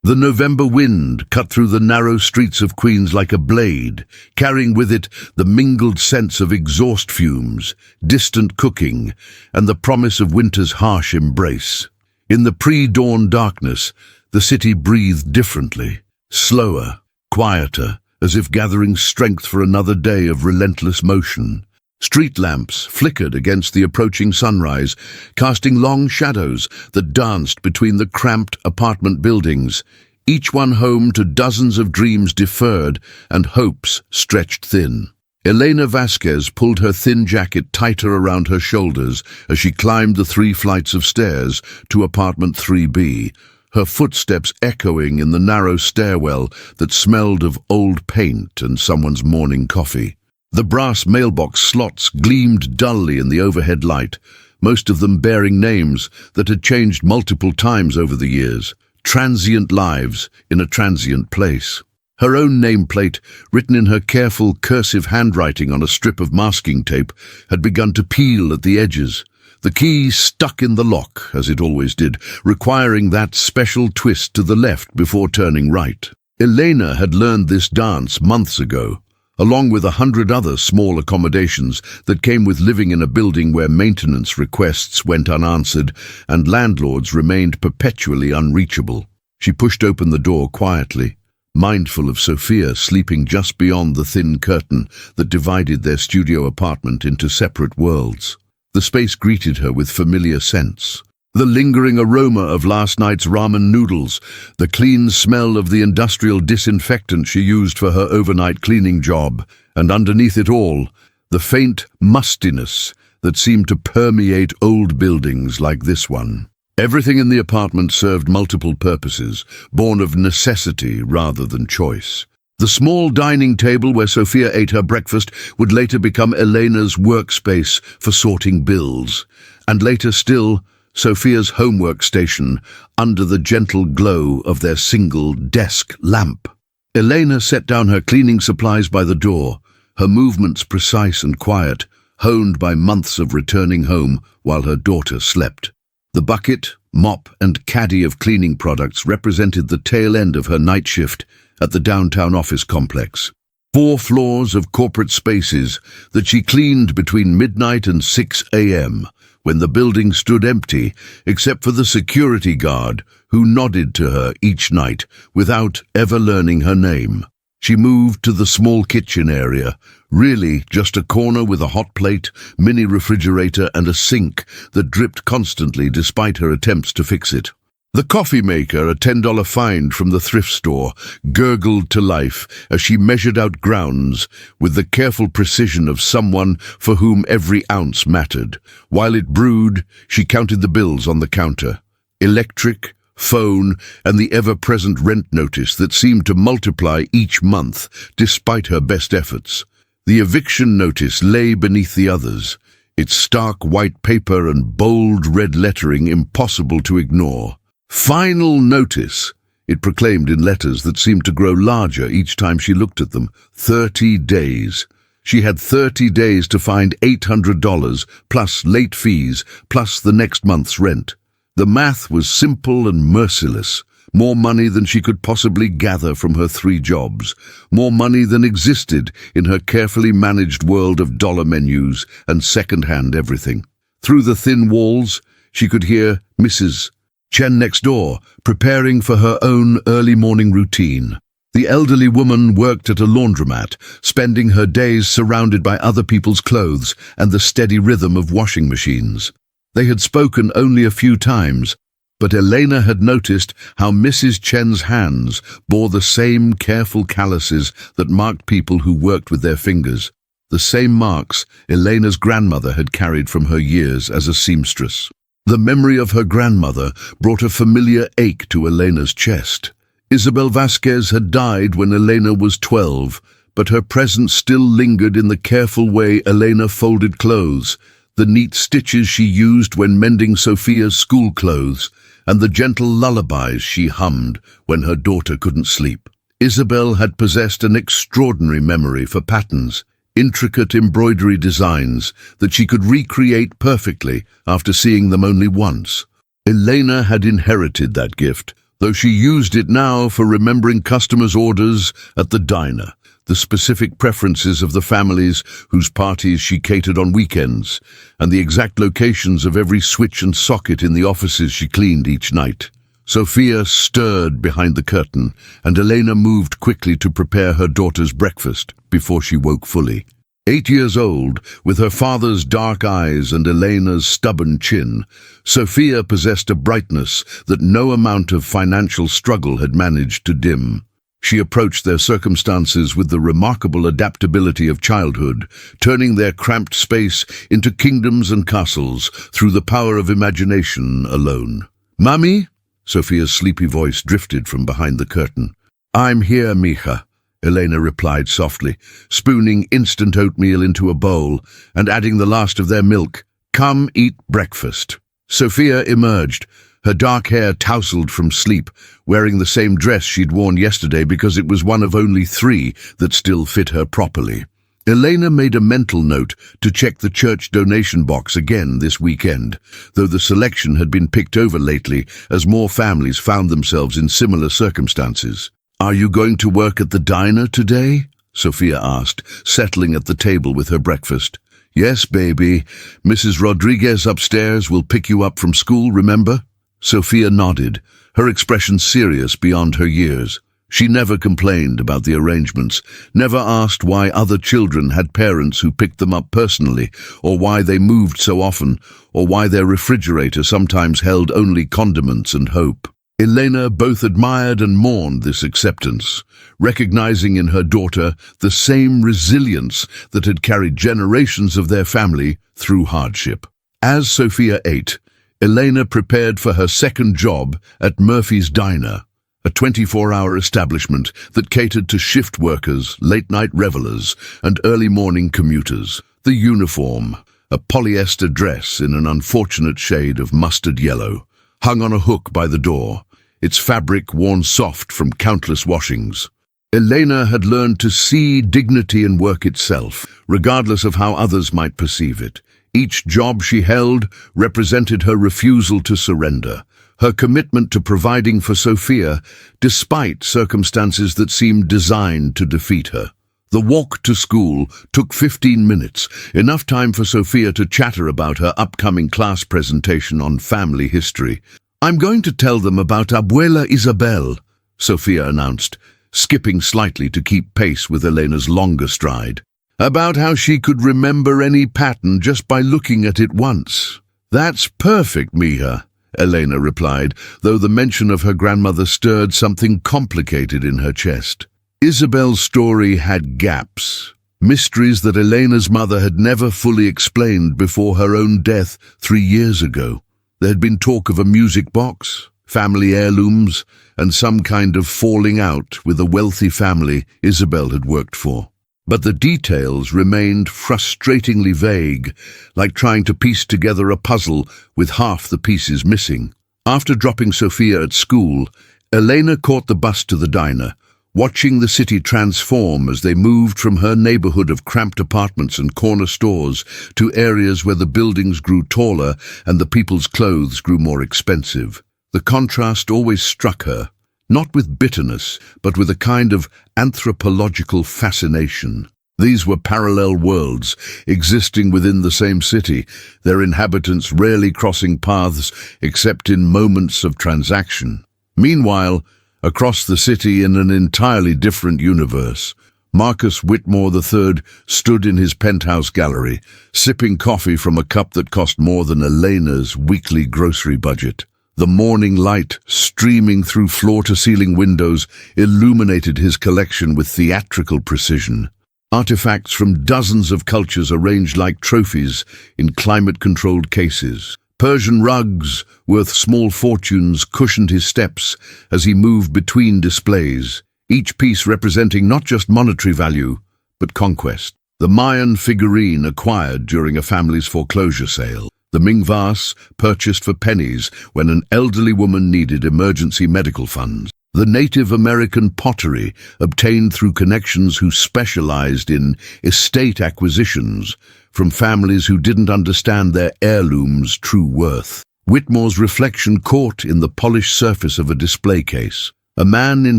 The November wind cut through the narrow streets of Queens like a blade, carrying with it the mingled sense of exhaust fumes, distant cooking, and the promise of winter's harsh embrace. In the pre-dawn darkness, the city breathed differently, slower, quieter, as if gathering strength for another day of relentless motion. Street lamps flickered against the approaching sunrise, casting long shadows that danced between the cramped apartment buildings, each one home to dozens of dreams deferred and hopes stretched thin. Elena Vasquez pulled her thin jacket tighter around her shoulders as she climbed the 3 flights of stairs to apartment 3B, her footsteps echoing in the narrow stairwell that smelled of old paint and someone's morning coffee. The brass mailbox slots gleamed dully in the overhead light, most of them bearing names that had changed multiple times over the years, transient lives in a transient place. Her own nameplate, written in her careful cursive handwriting on a strip of masking tape, had begun to peel at the edges. The key stuck in the lock, as it always did, requiring that special twist to the left before turning right. Elena had learned this dance months ago, along with 100 other small accommodations that came with living in a building where maintenance requests went unanswered and landlords remained perpetually unreachable. She pushed open the door quietly, mindful of Sophia sleeping just beyond the thin curtain that divided their studio apartment into separate worlds. The space greeted her with familiar scents. The lingering aroma of last night's ramen noodles, the clean smell of the industrial disinfectant she used for her overnight cleaning job, and underneath it all, the faint mustiness that seemed to permeate old buildings like this one. Everything in the apartment served multiple purposes, born of necessity rather than choice. The small dining table where Sophia ate her breakfast would later become Elena's workspace for sorting bills, and later still, Sophia's homework station under the gentle glow of their single desk lamp. Elena set down her cleaning supplies by the door, her movements precise and quiet, honed by months of returning home while her daughter slept. The bucket, mop, and caddy of cleaning products represented the tail end of her night shift at the downtown office complex. 4 floors of corporate spaces that she cleaned between midnight and 6 a.m., when the building stood empty except for the security guard who nodded to her each night without ever learning her name. She moved to the small kitchen area, really just a corner with a hot plate, mini refrigerator and a sink that dripped constantly despite her attempts to fix it. The coffee maker, a $10 find from the thrift store, gurgled to life as she measured out grounds with the careful precision of someone for whom every ounce mattered. While it brewed, she counted the bills on the counter. Electric, phone, and the ever-present rent notice that seemed to multiply each month despite her best efforts. The eviction notice lay beneath the others, its stark white paper and bold red lettering impossible to ignore. "Final notice," it proclaimed in letters that seemed to grow larger each time she looked at them. 30 days. She had 30 days to find $800, plus late fees, plus the next month's rent. The math was simple and merciless. More money than she could possibly gather from her 3 jobs. More money than existed in her carefully managed world of dollar menus and second-hand everything. Through the thin walls, she could hear Mrs. Chen next door, preparing for her own early morning routine. The elderly woman worked at a laundromat, spending her days surrounded by other people's clothes and the steady rhythm of washing machines. They had spoken only a few times, but Elena had noticed how Mrs. Chen's hands bore the same careful calluses that marked people who worked with their fingers, the same marks Elena's grandmother had carried from her years as a seamstress. The memory of her grandmother brought a familiar ache to Elena's chest. Isabel Vasquez had died when Elena was 12, but her presence still lingered in the careful way Elena folded clothes, the neat stitches she used when mending Sophia's school clothes, and the gentle lullabies she hummed when her daughter couldn't sleep. Isabel had possessed an extraordinary memory for patterns, intricate embroidery designs that she could recreate perfectly after seeing them only once. Elena had inherited that gift, though she used it now for remembering customers' orders at the diner, the specific preferences of the families whose parties she catered on weekends, and the exact locations of every switch and socket in the offices she cleaned each night. Sophia stirred behind the curtain, and Elena moved quickly to prepare her daughter's breakfast before she woke fully. 8 years old, with her father's dark eyes and Elena's stubborn chin, Sophia possessed a brightness that no amount of financial struggle had managed to dim. She approached their circumstances with the remarkable adaptability of childhood, turning their cramped space into kingdoms and castles through the power of imagination alone. "Mummy?" Sophia's sleepy voice drifted from behind the curtain. "I'm here, mija," Elena replied softly, spooning instant oatmeal into a bowl and adding the last of their milk. "Come eat breakfast." Sophia emerged, her dark hair tousled from sleep, wearing the same dress she'd worn yesterday because it was one of only 3 that still fit her properly. Elena made a mental note to check the church donation box again this weekend, though the selection had been picked over lately as more families found themselves in similar circumstances. "Are you going to work at the diner today?" Sophia asked, settling at the table with her breakfast. "Yes, baby. Mrs. Rodriguez upstairs will pick you up from school, remember?" Sophia nodded, her expression serious beyond her years. She never complained about the arrangements, never asked why other children had parents who picked them up personally, or why they moved so often, or why their refrigerator sometimes held only condiments and hope. Elena both admired and mourned this acceptance, recognizing in her daughter the same resilience that had carried generations of their family through hardship. As Sophia ate, Elena prepared for her second job at Murphy's Diner, a 24-hour establishment that catered to shift workers, late-night revelers, and early-morning commuters. The uniform, a polyester dress in an unfortunate shade of mustard yellow, hung on a hook by the door, its fabric worn soft from countless washings. Elena had learned to see dignity in work itself, regardless of how others might perceive it. Each job she held represented her refusal to surrender, her commitment to providing for Sophia despite circumstances that seemed designed to defeat her. The walk to school took 15 minutes, enough time for Sophia to chatter about her upcoming class presentation on family history. "I'm going to tell them about Abuela Isabel," Sophia announced, skipping slightly to keep pace with Elena's longer stride. "About how she could remember any pattern just by looking at it once." "That's perfect, mija," Elena replied, though the mention of her grandmother stirred something complicated in her chest. Isabel's story had gaps, mysteries that Elena's mother had never fully explained before her own death 3 years ago. There had been talk of a music box, family heirlooms, and some kind of falling out with a wealthy family Isabel had worked for. But the details remained frustratingly vague, like trying to piece together a puzzle with half the pieces missing. After dropping Sophia at school, Elena caught the bus to the diner, watching the city transform as they moved from her neighborhood of cramped apartments and corner stores to areas where the buildings grew taller and the people's clothes grew more expensive. The contrast always struck her, not with bitterness, but with a kind of anthropological fascination. These were parallel worlds, existing within the same city, their inhabitants rarely crossing paths except in moments of transaction. Meanwhile, across the city in an entirely different universe, Marcus Whitmore III stood in his penthouse gallery, sipping coffee from a cup that cost more than Elena's weekly grocery budget. The morning light, streaming through floor-to-ceiling windows, illuminated his collection with theatrical precision. Artifacts from dozens of cultures arranged like trophies in climate-controlled cases. Persian rugs, worth small fortunes, cushioned his steps as he moved between displays, each piece representing not just monetary value, but conquest. The Mayan figurine acquired during a family's foreclosure sale. The Ming vase purchased for pennies when an elderly woman needed emergency medical funds. The Native American pottery obtained through connections who specialized in estate acquisitions from families who didn't understand their heirlooms' true worth. Whitmore's reflection caught in the polished surface of a display case. A man in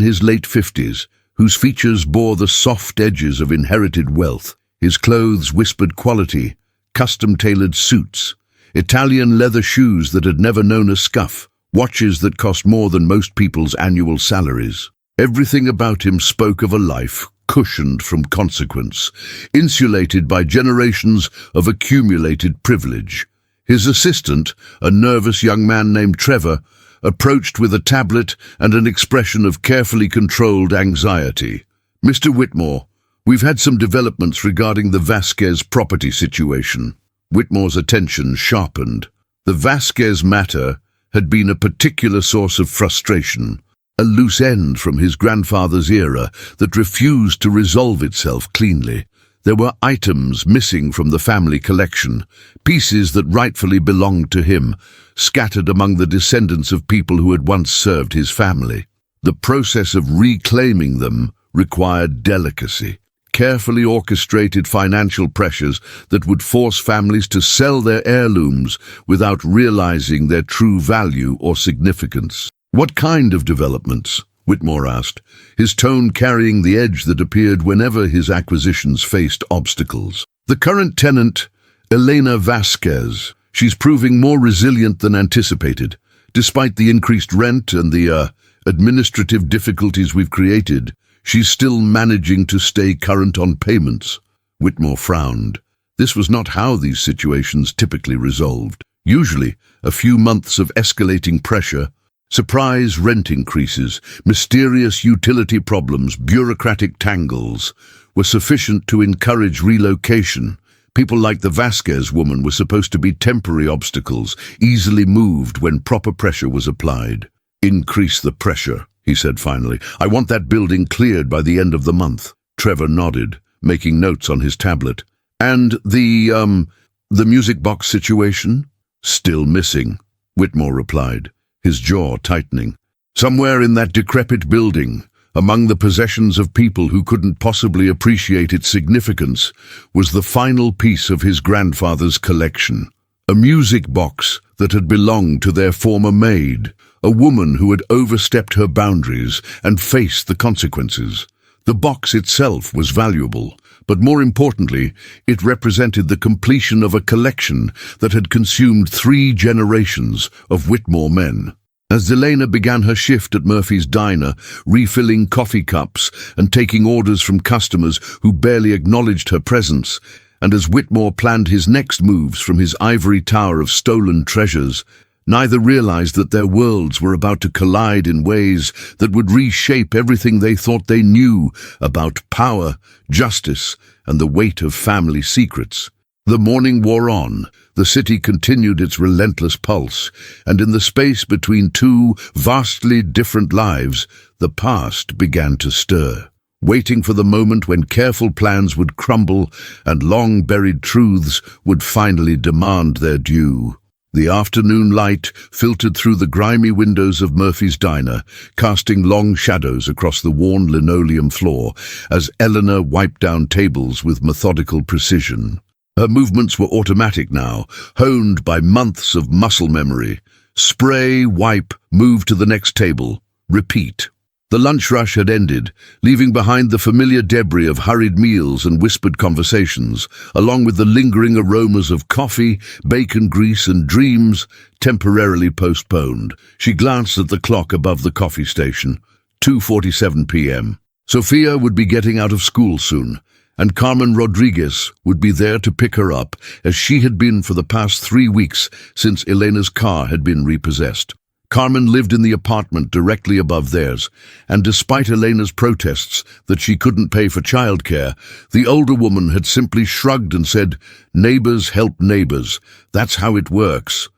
his late 50s, whose features bore the soft edges of inherited wealth. His clothes whispered quality, custom-tailored suits, Italian leather shoes that had never known a scuff, watches that cost more than most people's annual salaries. Everything about him spoke of a life cushioned from consequence, insulated by generations of accumulated privilege. His assistant, a nervous young man named Trevor, approached with a tablet and an expression of carefully controlled anxiety. "Mr. Whitmore, we've had some developments regarding the Vasquez property situation." Whitmore's attention sharpened. The Vasquez matter had been a particular source of frustration, a loose end from his grandfather's era that refused to resolve itself cleanly. There were items missing from the family collection, pieces that rightfully belonged to him, scattered among the descendants of people who had once served his family. The process of reclaiming them required delicacy, carefully orchestrated financial pressures that would force families to sell their heirlooms without realizing their true value or significance. "What kind of developments?" Whitmore asked, his tone carrying the edge that appeared whenever his acquisitions faced obstacles. "The current tenant, Elena Vasquez. She's proving more resilient than anticipated. Despite the increased rent and the administrative difficulties we've created, she's still managing to stay current on payments." Whitmore frowned. This was not how these situations typically resolved. Usually, a few months of escalating pressure, surprise rent increases, mysterious utility problems, bureaucratic tangles, were sufficient to encourage relocation. People like the Vasquez woman were supposed to be temporary obstacles, easily moved when proper pressure was applied. "Increase the pressure," he said finally. "I want that building cleared by the end of the month." Trevor nodded, making notes on his tablet. "And the music box situation?" "Still missing," Whitmore replied, his jaw tightening. "Somewhere in that decrepit building, among the possessions of people who couldn't possibly appreciate its significance, was the final piece of his grandfather's collection. A music box that had belonged to their former maid, a woman who had overstepped her boundaries and faced the consequences. The box itself was valuable, but more importantly, it represented the completion of a collection that had consumed 3 generations of Whitmore men. As Elena began her shift at Murphy's Diner, refilling coffee cups and taking orders from customers who barely acknowledged her presence, and as Whitmore planned his next moves from his ivory tower of stolen treasures, neither realized that their worlds were about to collide in ways that would reshape everything they thought they knew about power, justice, and the weight of family secrets. The morning wore on. The city continued its relentless pulse, and in the space between 2 vastly different lives, the past began to stir, waiting for the moment when careful plans would crumble and long-buried truths would finally demand their due. The afternoon light filtered through the grimy windows of Murphy's Diner, casting long shadows across the worn linoleum floor as Elena wiped down tables with methodical precision. Her movements were automatic now, honed by months of muscle memory. Spray, wipe, move to the next table, repeat. The lunch rush had ended, leaving behind the familiar debris of hurried meals and whispered conversations, along with the lingering aromas of coffee, bacon grease, and dreams temporarily postponed. She glanced at the clock above the coffee station, 2:47 p.m. Sophia would be getting out of school soon, and Carmen Rodriguez would be there to pick her up, as she had been for the past 3 weeks since Elena's car had been repossessed. Carmen lived in the apartment directly above theirs, and despite Elena's protests that she couldn't pay for childcare, the older woman had simply shrugged and said, "Neighbors help neighbors. That's how it works."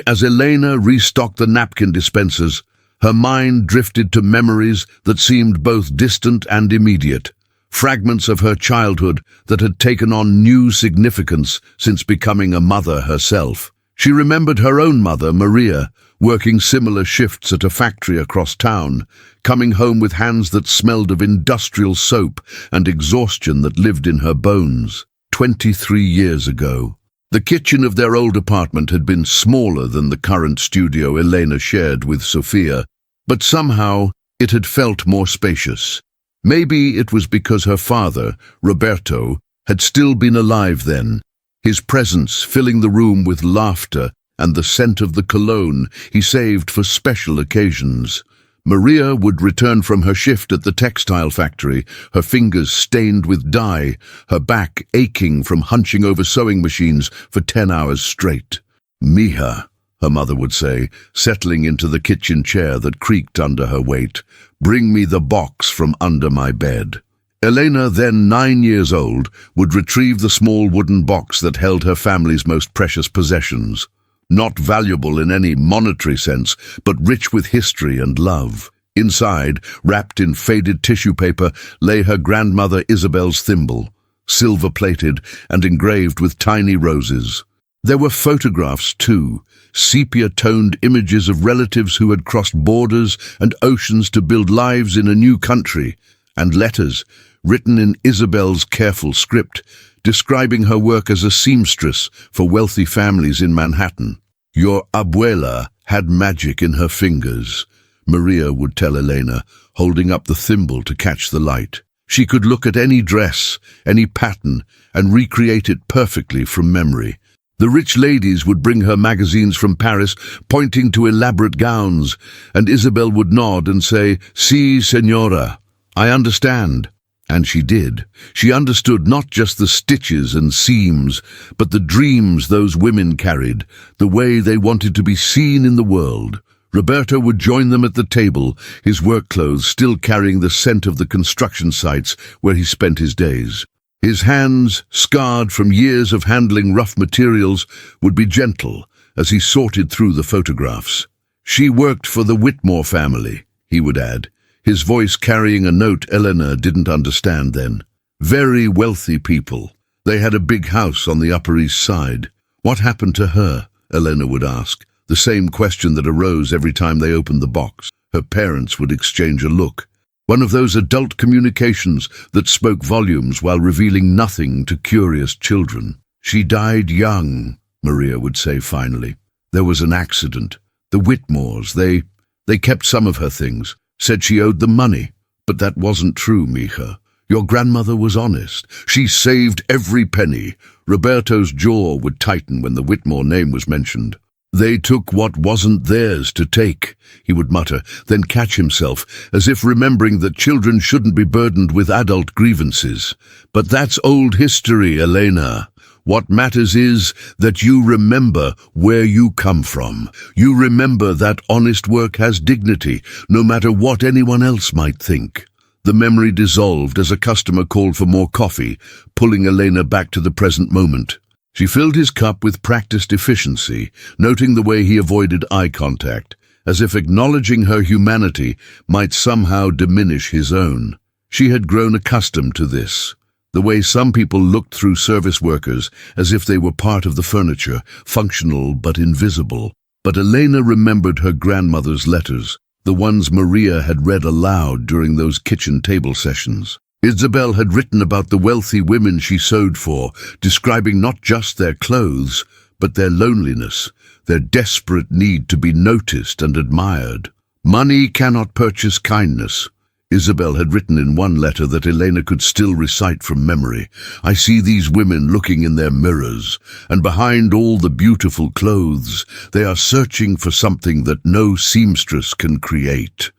As Elena restocked the napkin dispensers, her mind drifted to memories that seemed both distant and immediate. Fragments of her childhood that had taken on new significance since becoming a mother herself. She remembered her own mother, Maria, working similar shifts at a factory across town, coming home with hands that smelled of industrial soap and exhaustion that lived in her bones. 23 years ago. The kitchen of their old apartment had been smaller than the current studio Elena shared with Sofia, but somehow it had felt more spacious. Maybe it was because her father, Roberto, had still been alive then, his presence filling the room with laughter and the scent of the cologne he saved for special occasions. Maria would return from her shift at the textile factory, her fingers stained with dye, her back aching from hunching over sewing machines for 10 hours straight. "Mija," her mother would say, settling into the kitchen chair that creaked under her weight, "bring me the box from under my bed." Elena, then 9 years old, would retrieve the small wooden box that held her family's most precious possessions. Not valuable in any monetary sense, but rich with history and love. Inside, wrapped in faded tissue paper, lay her grandmother Isabel's thimble, silver-plated and engraved with tiny roses. There were photographs too, sepia-toned images of relatives who had crossed borders and oceans to build lives in a new country, and letters, written in Isabel's careful script, describing her work as a seamstress for wealthy families in Manhattan. "Your abuela had magic in her fingers," Maria would tell Elena, holding up the thimble to catch the light. She could look at any dress, any pattern, and recreate it perfectly from memory. The rich ladies would bring her magazines from Paris, pointing to elaborate gowns, and Isabel would nod and say, "Si, señora, I understand." And she did. She understood not just the stitches and seams, but the dreams those women carried, the way they wanted to be seen in the world. Roberto would join them at the table, his work clothes still carrying the scent of the construction sites where he spent his days. His hands, scarred from years of handling rough materials, would be gentle as he sorted through the photographs. "She worked for the Whitmore family," he would add, his voice carrying a note Elena didn't understand then. "Very wealthy people. They had a big house on the Upper East Side." "What happened to her?" Elena would ask, the same question that arose every time they opened the box. Her parents would exchange a look. One of those adult communications that spoke volumes while revealing nothing to curious children. "She died young," Maria would say finally. "There was an accident. The Whitmores, they kept some of her things. Said she owed them money. But that wasn't true, Mija. Your grandmother was honest. She saved every penny." Roberto's jaw would tighten when the Whitmore name was mentioned. "They took what wasn't theirs to take," he would mutter, then catch himself, as if remembering that children shouldn't be burdened with adult grievances. "But that's old history, Elena. What matters is that you remember where you come from. You remember that honest work has dignity, no matter what anyone else might think." The memory dissolved as a customer called for more coffee, pulling Elena back to the present moment. She filled his cup with practiced efficiency, noting the way he avoided eye contact, as if acknowledging her humanity might somehow diminish his own. She had grown accustomed to this. The way some people looked through service workers as if they were part of the furniture, functional but invisible. But Elena remembered her grandmother's letters, the ones Maria had read aloud during those kitchen table sessions. Isabel had written about the wealthy women she sewed for, describing not just their clothes, but their loneliness, their desperate need to be noticed and admired. "Money cannot purchase kindness," Isabel had written in one letter that Elena could still recite from memory. "I see these women looking in their mirrors, and behind all the beautiful clothes, they are searching for something that no seamstress can create."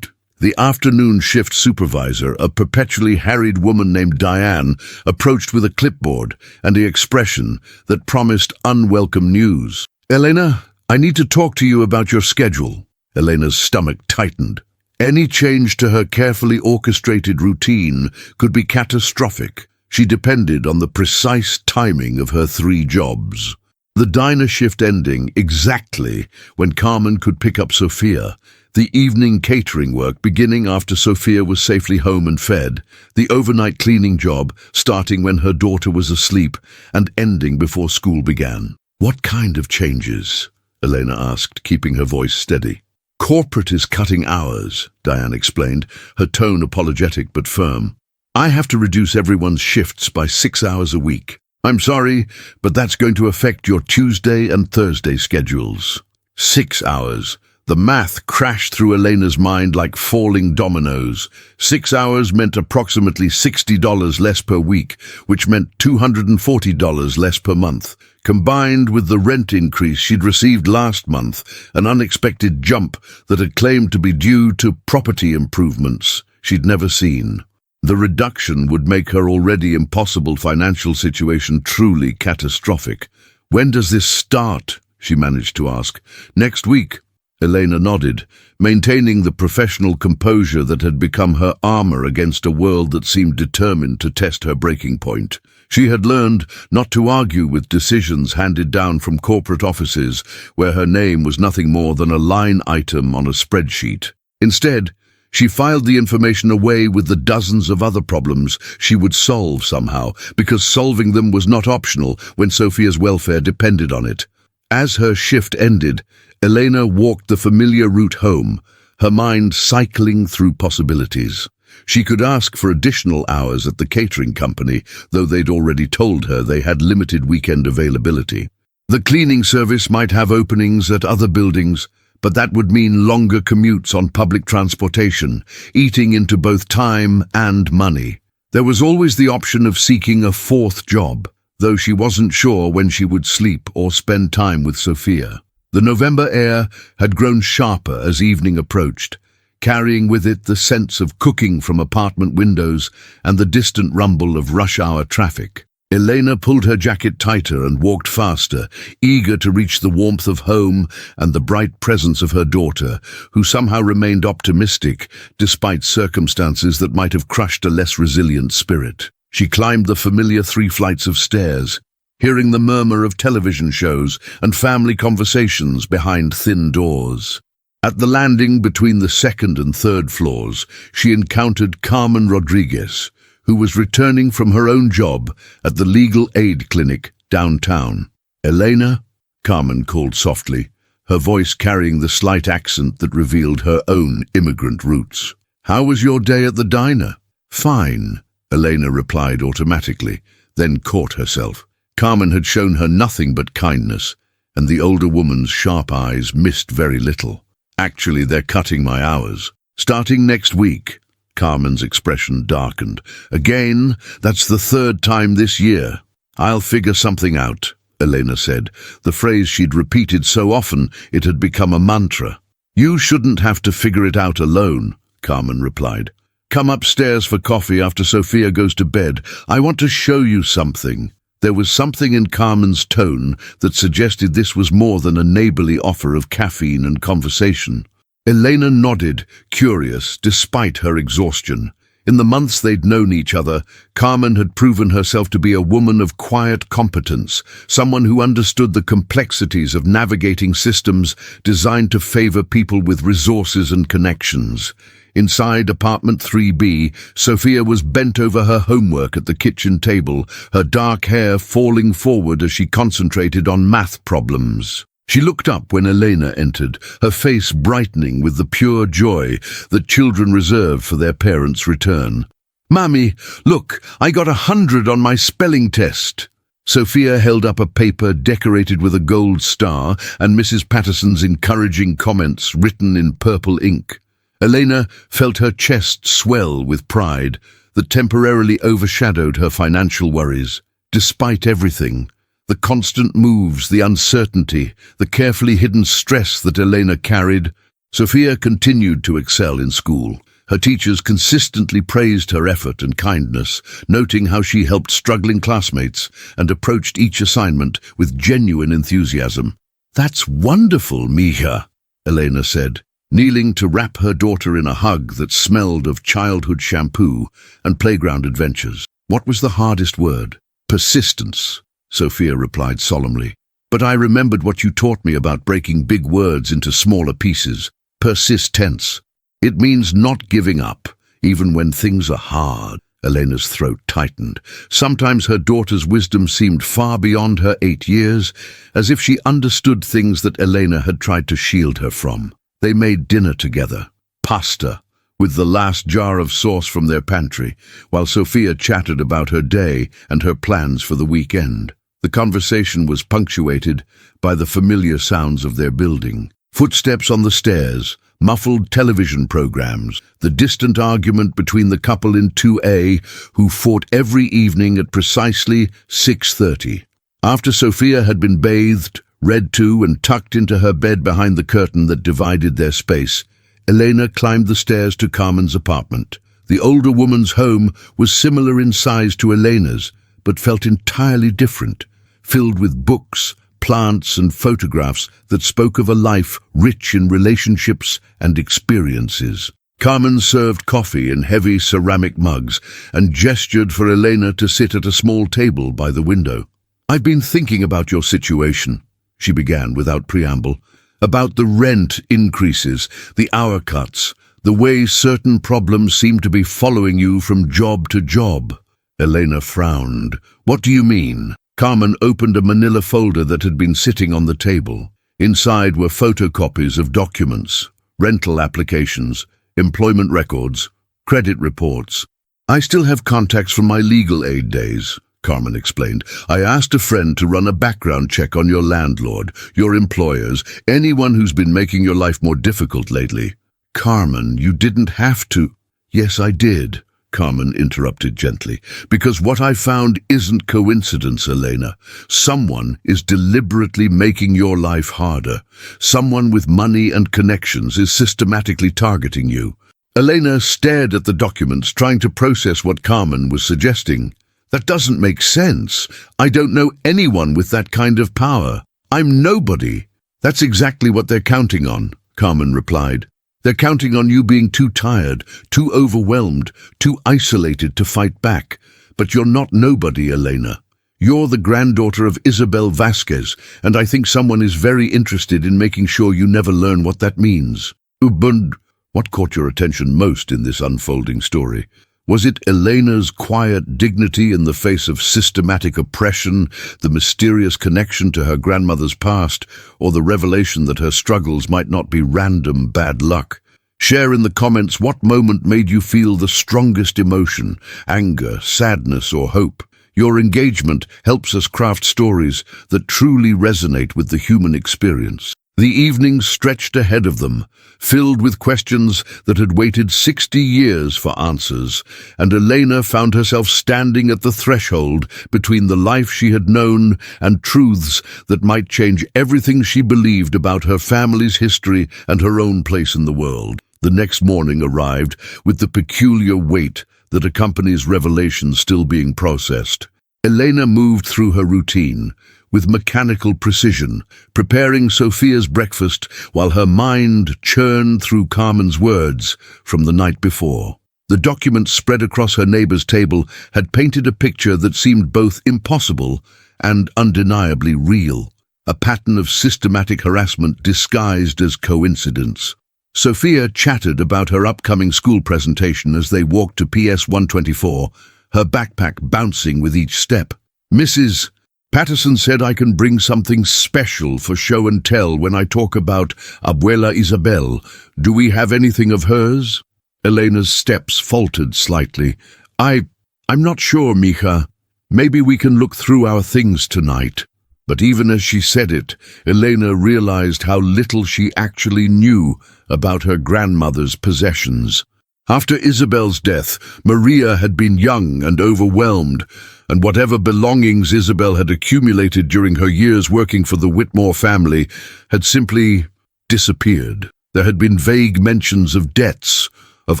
The afternoon shift supervisor, a perpetually harried woman named Diane, approached with a clipboard and the expression that promised unwelcome news. "Elena, I need to talk to you about your schedule." Elena's stomach tightened. Any change to her carefully orchestrated routine could be catastrophic. She depended on the precise timing of her 3 jobs. The diner shift ending exactly when Carmen could pick up Sofia, the evening catering work beginning after Sofia was safely home and fed, the overnight cleaning job starting when her daughter was asleep and ending before school began. "What kind of changes?" Elena asked, keeping her voice steady. "Corporate is cutting hours," Diane explained, her tone apologetic but firm. "I have to reduce everyone's shifts by 6 hours a week. I'm sorry, but that's going to affect your Tuesday and Thursday schedules. 6 hours. The math crashed through Elena's mind like falling dominoes. 6 hours meant approximately $60 less per week, which meant $240 less per month. Combined with the rent increase she'd received last month, an unexpected jump that had claimed to be due to property improvements she'd never seen. The reduction would make her already impossible financial situation truly catastrophic. "When does this start?" she managed to ask. "Next week." Elena nodded, maintaining the professional composure that had become her armor against a world that seemed determined to test her breaking point. She had learned not to argue with decisions handed down from corporate offices where her name was nothing more than a line item on a spreadsheet. Instead, she filed the information away with the dozens of other problems she would solve somehow, because solving them was not optional when Sophia's welfare depended on it. As her shift ended, Elena walked the familiar route home, her mind cycling through possibilities. She could ask for additional hours at the catering company, though they'd already told her they had limited weekend availability. The cleaning service might have openings at other buildings, but that would mean longer commutes on public transportation, eating into both time and money. There was always the option of seeking a fourth job, though she wasn't sure when she would sleep or spend time with Sophia. The November air had grown sharper as evening approached, carrying with it the sense of cooking from apartment windows and the distant rumble of rush-hour traffic. Elena pulled her jacket tighter and walked faster, eager to reach the warmth of home and the bright presence of her daughter, who somehow remained optimistic despite circumstances that might have crushed a less resilient spirit. She climbed the familiar 3 flights of stairs, hearing the murmur of television shows and family conversations behind thin doors. At the landing between the 2nd and 3rd floors, she encountered Carmen Rodriguez, who was returning from her own job at the legal aid clinic downtown. "Elena?" Carmen called softly, her voice carrying the slight accent that revealed her own immigrant roots. "How was your day at the diner?" "Fine," Elena replied automatically, then caught herself. Carmen had shown her nothing but kindness, and the older woman's sharp eyes missed very little. "Actually, they're cutting my hours. Starting next week." Carmen's expression darkened. "Again, that's the 3rd time this year." "I'll figure something out," Elena said, the phrase she'd repeated so often it had become a mantra. "You shouldn't have to figure it out alone," Carmen replied. "Come upstairs for coffee after Sophia goes to bed. I want to show you something." There was something in Carmen's tone that suggested this was more than a neighborly offer of caffeine and conversation. Elena nodded, curious, despite her exhaustion. In the months they'd known each other, Carmen had proven herself to be a woman of quiet competence, someone who understood the complexities of navigating systems designed to favor people with resources and connections. Inside apartment 3B, Sophia was bent over her homework at the kitchen table, her dark hair falling forward as she concentrated on math problems. She looked up when Elena entered, her face brightening with the pure joy that children reserve for their parents' return. "Mommy, look, I got 100 on my spelling test." Sophia held up a paper decorated with a gold star and Mrs. Patterson's encouraging comments written in purple ink. Elena felt her chest swell with pride that temporarily overshadowed her financial worries. Despite everything, the constant moves, the uncertainty, the carefully hidden stress that Elena carried, Sophia continued to excel in school. Her teachers consistently praised her effort and kindness, noting how she helped struggling classmates and approached each assignment with genuine enthusiasm. "That's wonderful, Mija," Elena said, kneeling to wrap her daughter in a hug that smelled of childhood shampoo and playground adventures. "What was the hardest word?" "Persistence," Sophia replied solemnly. "But I remembered what you taught me about breaking big words into smaller pieces. Persistence. It means not giving up, even when things are hard." Elena's throat tightened. Sometimes her daughter's wisdom seemed far beyond her 8 years, as if she understood things that Elena had tried to shield her from. They made dinner together. Pasta, with the last jar of sauce from their pantry, while Sophia chatted about her day and her plans for the weekend. The conversation was punctuated by the familiar sounds of their building. Footsteps on the stairs, muffled television programs, the distant argument between the couple in 2A who fought every evening at precisely 6:30. After Sophia had been bathed, read to, and tucked into her bed behind the curtain that divided their space, Elena climbed the stairs to Carmen's apartment. The older woman's home was similar in size to Elena's, but felt entirely different, filled with books, plants, and photographs that spoke of a life rich in relationships and experiences. Carmen served coffee in heavy ceramic mugs and gestured for Elena to sit at a small table by the window. "I've been thinking about your situation," she began without preamble, "about the rent increases, the hour cuts, the way certain problems seem to be following you from job to job." Elena frowned. "What do you mean?" Carmen opened a manila folder that had been sitting on the table. Inside were photocopies of documents, rental applications, employment records, credit reports. "I still have contacts from my legal aid days," Carmen explained. "I asked a friend to run a background check on your landlord, your employers, anyone who's been making your life more difficult lately." "Carmen, you didn't have to." "Yes, I did," Carmen interrupted gently, "because what I found isn't coincidence, Elena. Someone is deliberately making your life harder. Someone with money and connections is systematically targeting you." Elena stared at the documents, trying to process what Carmen was suggesting. "That doesn't make sense. I don't know anyone with that kind of power. I'm nobody." "That's exactly what they're counting on," Carmen replied. "They're counting on you being too tired, too overwhelmed, too isolated to fight back. But you're not nobody, Elena. You're the granddaughter of Isabel Vasquez, and I think someone is very interested in making sure you never learn what that means." "But what caught your attention most in this unfolding story? Was it Elena's quiet dignity in the face of systematic oppression, the mysterious connection to her grandmother's past, or the revelation that her struggles might not be random bad luck? Share in the comments what moment made you feel the strongest emotion, anger, sadness, or hope. Your engagement helps us craft stories that truly resonate with the human experience. The evening stretched ahead of them, filled with questions that had waited 60 years for answers, and Elena found herself standing at the threshold between the life she had known and truths that might change everything she believed about her family's history and her own place in the world. The next morning arrived with the peculiar weight that accompanies revelations still being processed. Elena moved through her routine, with mechanical precision, preparing Sophia's breakfast while her mind churned through Carmen's words from the night before. The documents spread across her neighbor's table had painted a picture that seemed both impossible and undeniably real, a pattern of systematic harassment disguised as coincidence. Sophia chatted about her upcoming school presentation as they walked to PS 124, her backpack bouncing with each step. "Mrs. Patterson said I can bring something special for show and tell when I talk about Abuela Isabel. Do we have anything of hers?" Elena's steps faltered slightly. I'm not sure, mija. Maybe we can look through our things tonight." But even as she said it, Elena realized how little she actually knew about her grandmother's possessions. After Isabel's death, Maria had been young and overwhelmed, and whatever belongings Isabel had accumulated during her years working for the Whitmore family had simply disappeared. There had been vague mentions of debts, of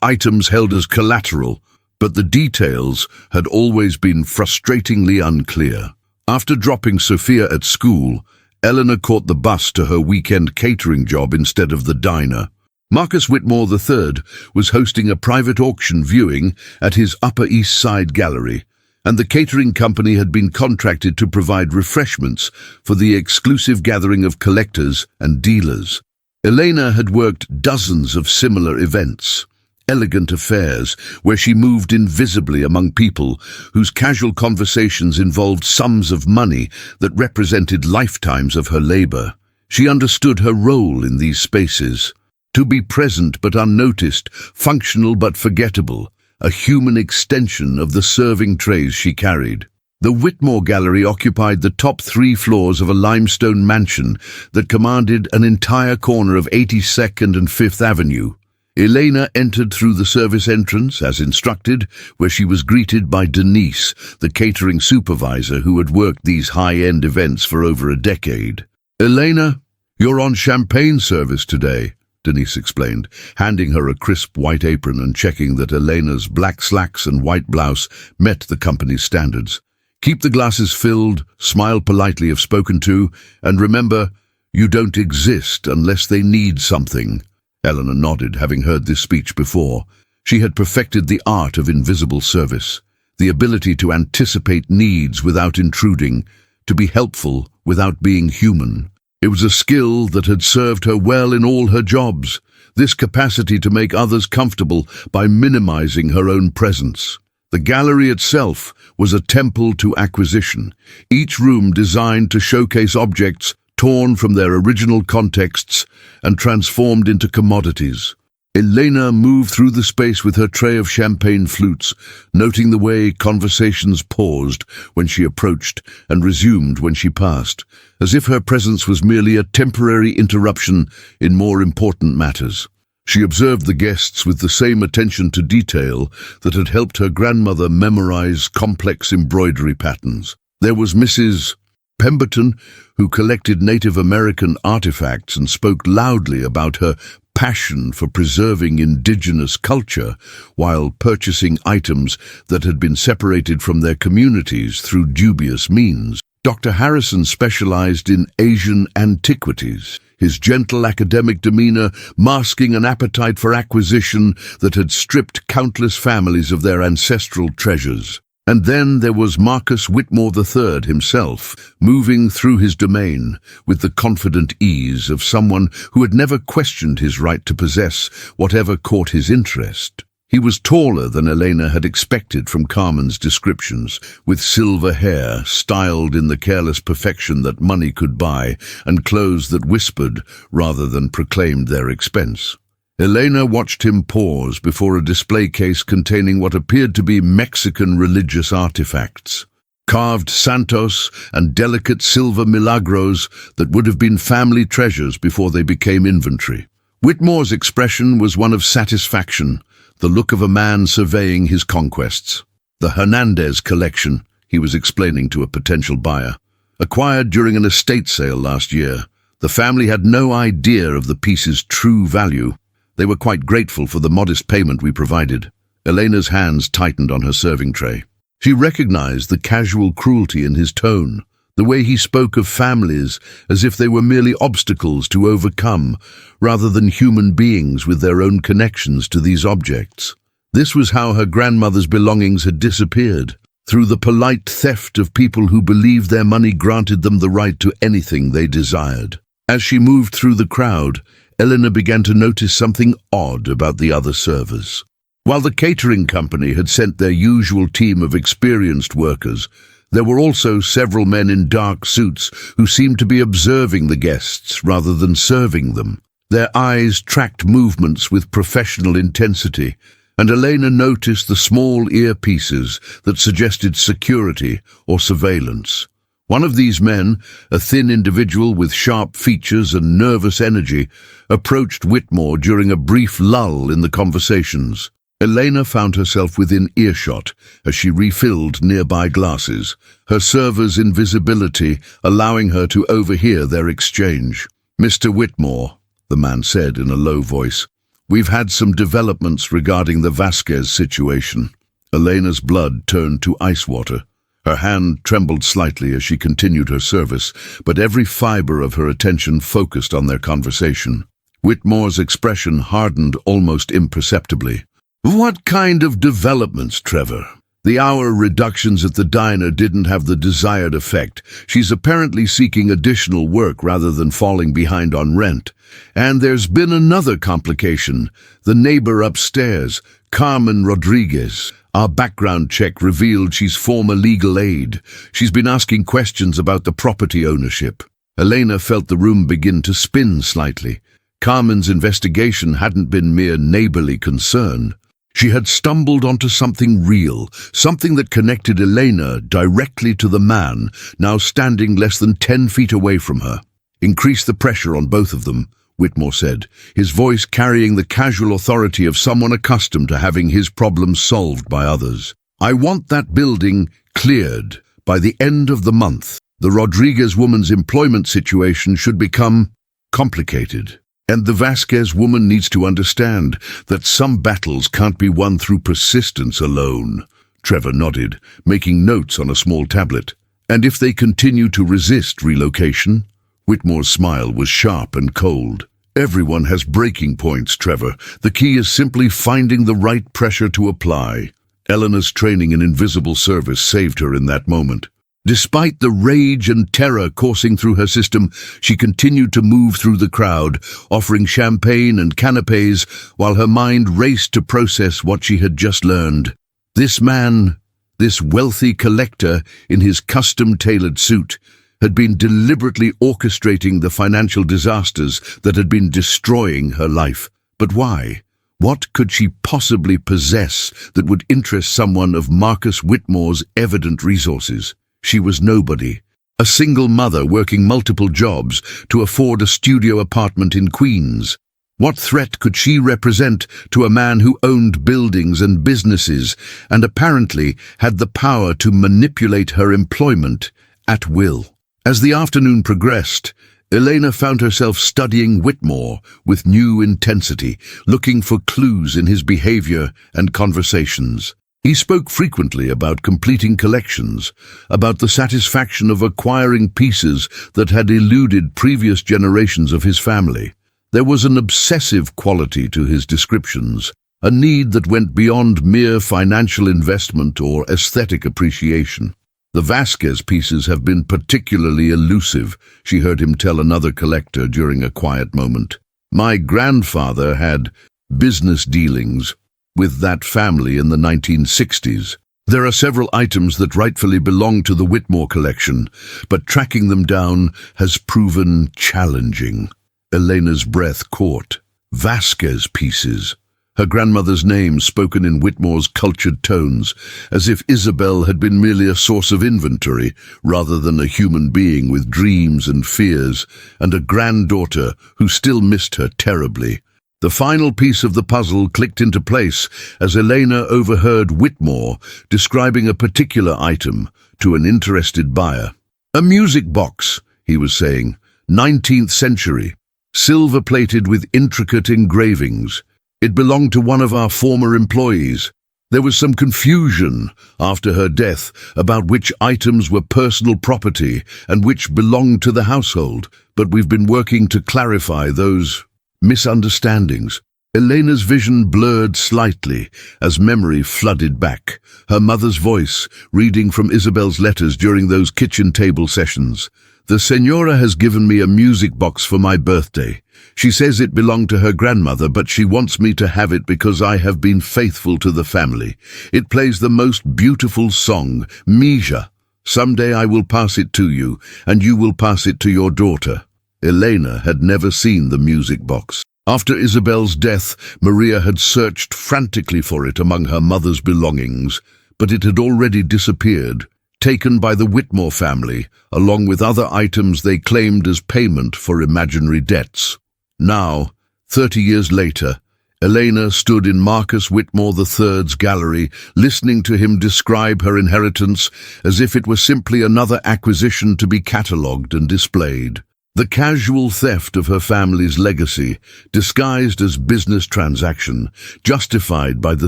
items held as collateral, but the details had always been frustratingly unclear. After dropping Sophia at school, Elena caught the bus to her weekend catering job instead of the diner. Marcus Whitmore III was hosting a private auction viewing at his Upper East Side gallery, and the catering company had been contracted to provide refreshments for the exclusive gathering of collectors and dealers. Elena had worked dozens of similar events, elegant affairs where she moved invisibly among people whose casual conversations involved sums of money that represented lifetimes of her labor. She understood her role in these spaces, To be present but unnoticed, functional but forgettable, a human extension of the serving trays she carried. The Whitmore Gallery occupied the top 3 floors of a limestone mansion that commanded an entire corner of 82nd and 5th Avenue. Elena entered through the service entrance, as instructed, where she was greeted by Denise, the catering supervisor who had worked these high-end events for over a decade. "Elena, you're on champagne service today," Denise explained, handing her a crisp white apron and checking that Elena's black slacks and white blouse met the company's standards. "Keep the glasses filled, smile politely if spoken to, and remember, you don't exist unless they need something." Elena nodded, having heard this speech before. She had perfected the art of invisible service, the ability to anticipate needs without intruding, to be helpful without being human. It was a skill that had served her well in all her jobs, this capacity to make others comfortable by minimizing her own presence. The gallery itself was a temple to acquisition, each room designed to showcase objects torn from their original contexts and transformed into commodities. Elena moved through the space with her tray of champagne flutes, noting the way conversations paused when she approached and resumed when she passed, as if her presence was merely a temporary interruption in more important matters. She observed the guests with the same attention to detail that had helped her grandmother memorize complex embroidery patterns. There was Mrs. Pemberton, who collected Native American artifacts and spoke loudly about her passion for preserving indigenous culture while purchasing items that had been separated from their communities through dubious means. Dr. Harrison specialized in Asian antiquities, his gentle academic demeanor masking an appetite for acquisition that had stripped countless families of their ancestral treasures. And then there was Marcus Whitmore III himself, moving through his domain with the confident ease of someone who had never questioned his right to possess whatever caught his interest. He was taller than Elena had expected from Carmen's descriptions, with silver hair styled in the careless perfection that money could buy, and clothes that whispered rather than proclaimed their expense. Elena watched him pause before a display case containing what appeared to be Mexican religious artifacts. Carved santos and delicate silver milagros that would have been family treasures before they became inventory. Whitmore's expression was one of satisfaction, the look of a man surveying his conquests. "The Hernandez collection," he was explaining to a potential buyer, "acquired during an estate sale last year. The family had no idea of the piece's true value. They were quite grateful for the modest payment we provided." Elena's hands tightened on her serving tray. She recognized the casual cruelty in his tone, the way he spoke of families as if they were merely obstacles to overcome, rather than human beings with their own connections to these objects. This was how her grandmother's belongings had disappeared, through the polite theft of people who believed their money granted them the right to anything they desired. As she moved through the crowd, Elena began to notice something odd about the other servers. While the catering company had sent their usual team of experienced workers, there were also several men in dark suits who seemed to be observing the guests rather than serving them. Their eyes tracked movements with professional intensity, and Elena noticed the small earpieces that suggested security or surveillance. One of these men, a thin individual with sharp features and nervous energy, approached Whitmore during a brief lull in the conversations. Elena found herself within earshot as she refilled nearby glasses, her server's invisibility allowing her to overhear their exchange. "Mr. Whitmore," the man said in a low voice, "we've had some developments regarding the Vasquez situation." Elena's blood turned to ice water. Her hand trembled slightly as she continued her service, but every fiber of her attention focused on their conversation. Whitmore's expression hardened almost imperceptibly. "What kind of developments, Trevor?" The hour reductions at the diner didn't have the desired effect. She's apparently seeking additional work rather than falling behind on rent. And there's been another complication. The neighbor upstairs, Carmen Rodriguez. Our background check revealed she's former legal aid. She's been asking questions about the property ownership. Elena felt the room begin to spin slightly. Carmen's investigation hadn't been mere neighborly concern. She had stumbled onto something real, something that connected Elena directly to the man, now standing less than 10 feet away from her. "Increase the pressure on both of them," Whitmore said, his voice carrying the casual authority of someone accustomed to having his problems solved by others. "I want that building cleared by the end of the month. The Rodriguez woman's employment situation should become complicated. And the Vasquez woman needs to understand that some battles can't be won through persistence alone." Trevor nodded, making notes on a small tablet. "And if they continue to resist relocation?" Whitmore's smile was sharp and cold. "Everyone has breaking points, Trevor. The key is simply finding the right pressure to apply." Elena's training in invisible service saved her in that moment. Despite the rage and terror coursing through her system, she continued to move through the crowd, offering champagne and canapes while her mind raced to process what she had just learned. This man, this wealthy collector in his custom-tailored suit, had been deliberately orchestrating the financial disasters that had been destroying her life. But why? What could she possibly possess that would interest someone of Marcus Whitmore's evident resources? She was nobody, a single mother working multiple jobs to afford a studio apartment in Queens. What threat could she represent to a man who owned buildings and businesses and apparently had the power to manipulate her employment at will? As the afternoon progressed, Elena found herself studying Whitmore with new intensity, looking for clues in his behavior and conversations. He spoke frequently about completing collections, about the satisfaction of acquiring pieces that had eluded previous generations of his family. There was an obsessive quality to his descriptions, a need that went beyond mere financial investment or aesthetic appreciation. "The Vasquez pieces have been particularly elusive," she heard him tell another collector during a quiet moment. "My grandfather had business dealings with that family in the 1960s. There are several items that rightfully belong to the Whitmore collection, but tracking them down has proven challenging." Elena's breath caught. Vasquez pieces. Her grandmother's name spoken in Whitmore's cultured tones, as if Isabel had been merely a source of inventory rather than a human being with dreams and fears, and a granddaughter who still missed her terribly. The final piece of the puzzle clicked into place as Elena overheard Whitmore describing a particular item to an interested buyer. "A music box," he was saying, 19th century, silver-plated with intricate engravings. "It belonged to one of our former employees. There was some confusion after her death about which items were personal property and which belonged to the household, but we've been working to clarify those misunderstandings." Elena's vision blurred slightly as memory flooded back, her mother's voice reading from Isabel's letters during those kitchen table sessions. "The Senora has given me a music box for my birthday. She says it belonged to her grandmother, but she wants me to have it because I have been faithful to the family. It plays the most beautiful song, Mija. Someday I will pass it to you, and you will pass it to your daughter." Elena had never seen the music box. After Isabel's death, Maria had searched frantically for it among her mother's belongings, but it had already disappeared, taken by the Whitmore family, along with other items they claimed as payment for imaginary debts. Now, 30 years later, Elena stood in Marcus Whitmore III's gallery, listening to him describe her inheritance as if it were simply another acquisition to be catalogued and displayed. The casual theft of her family's legacy, disguised as business transaction, justified by the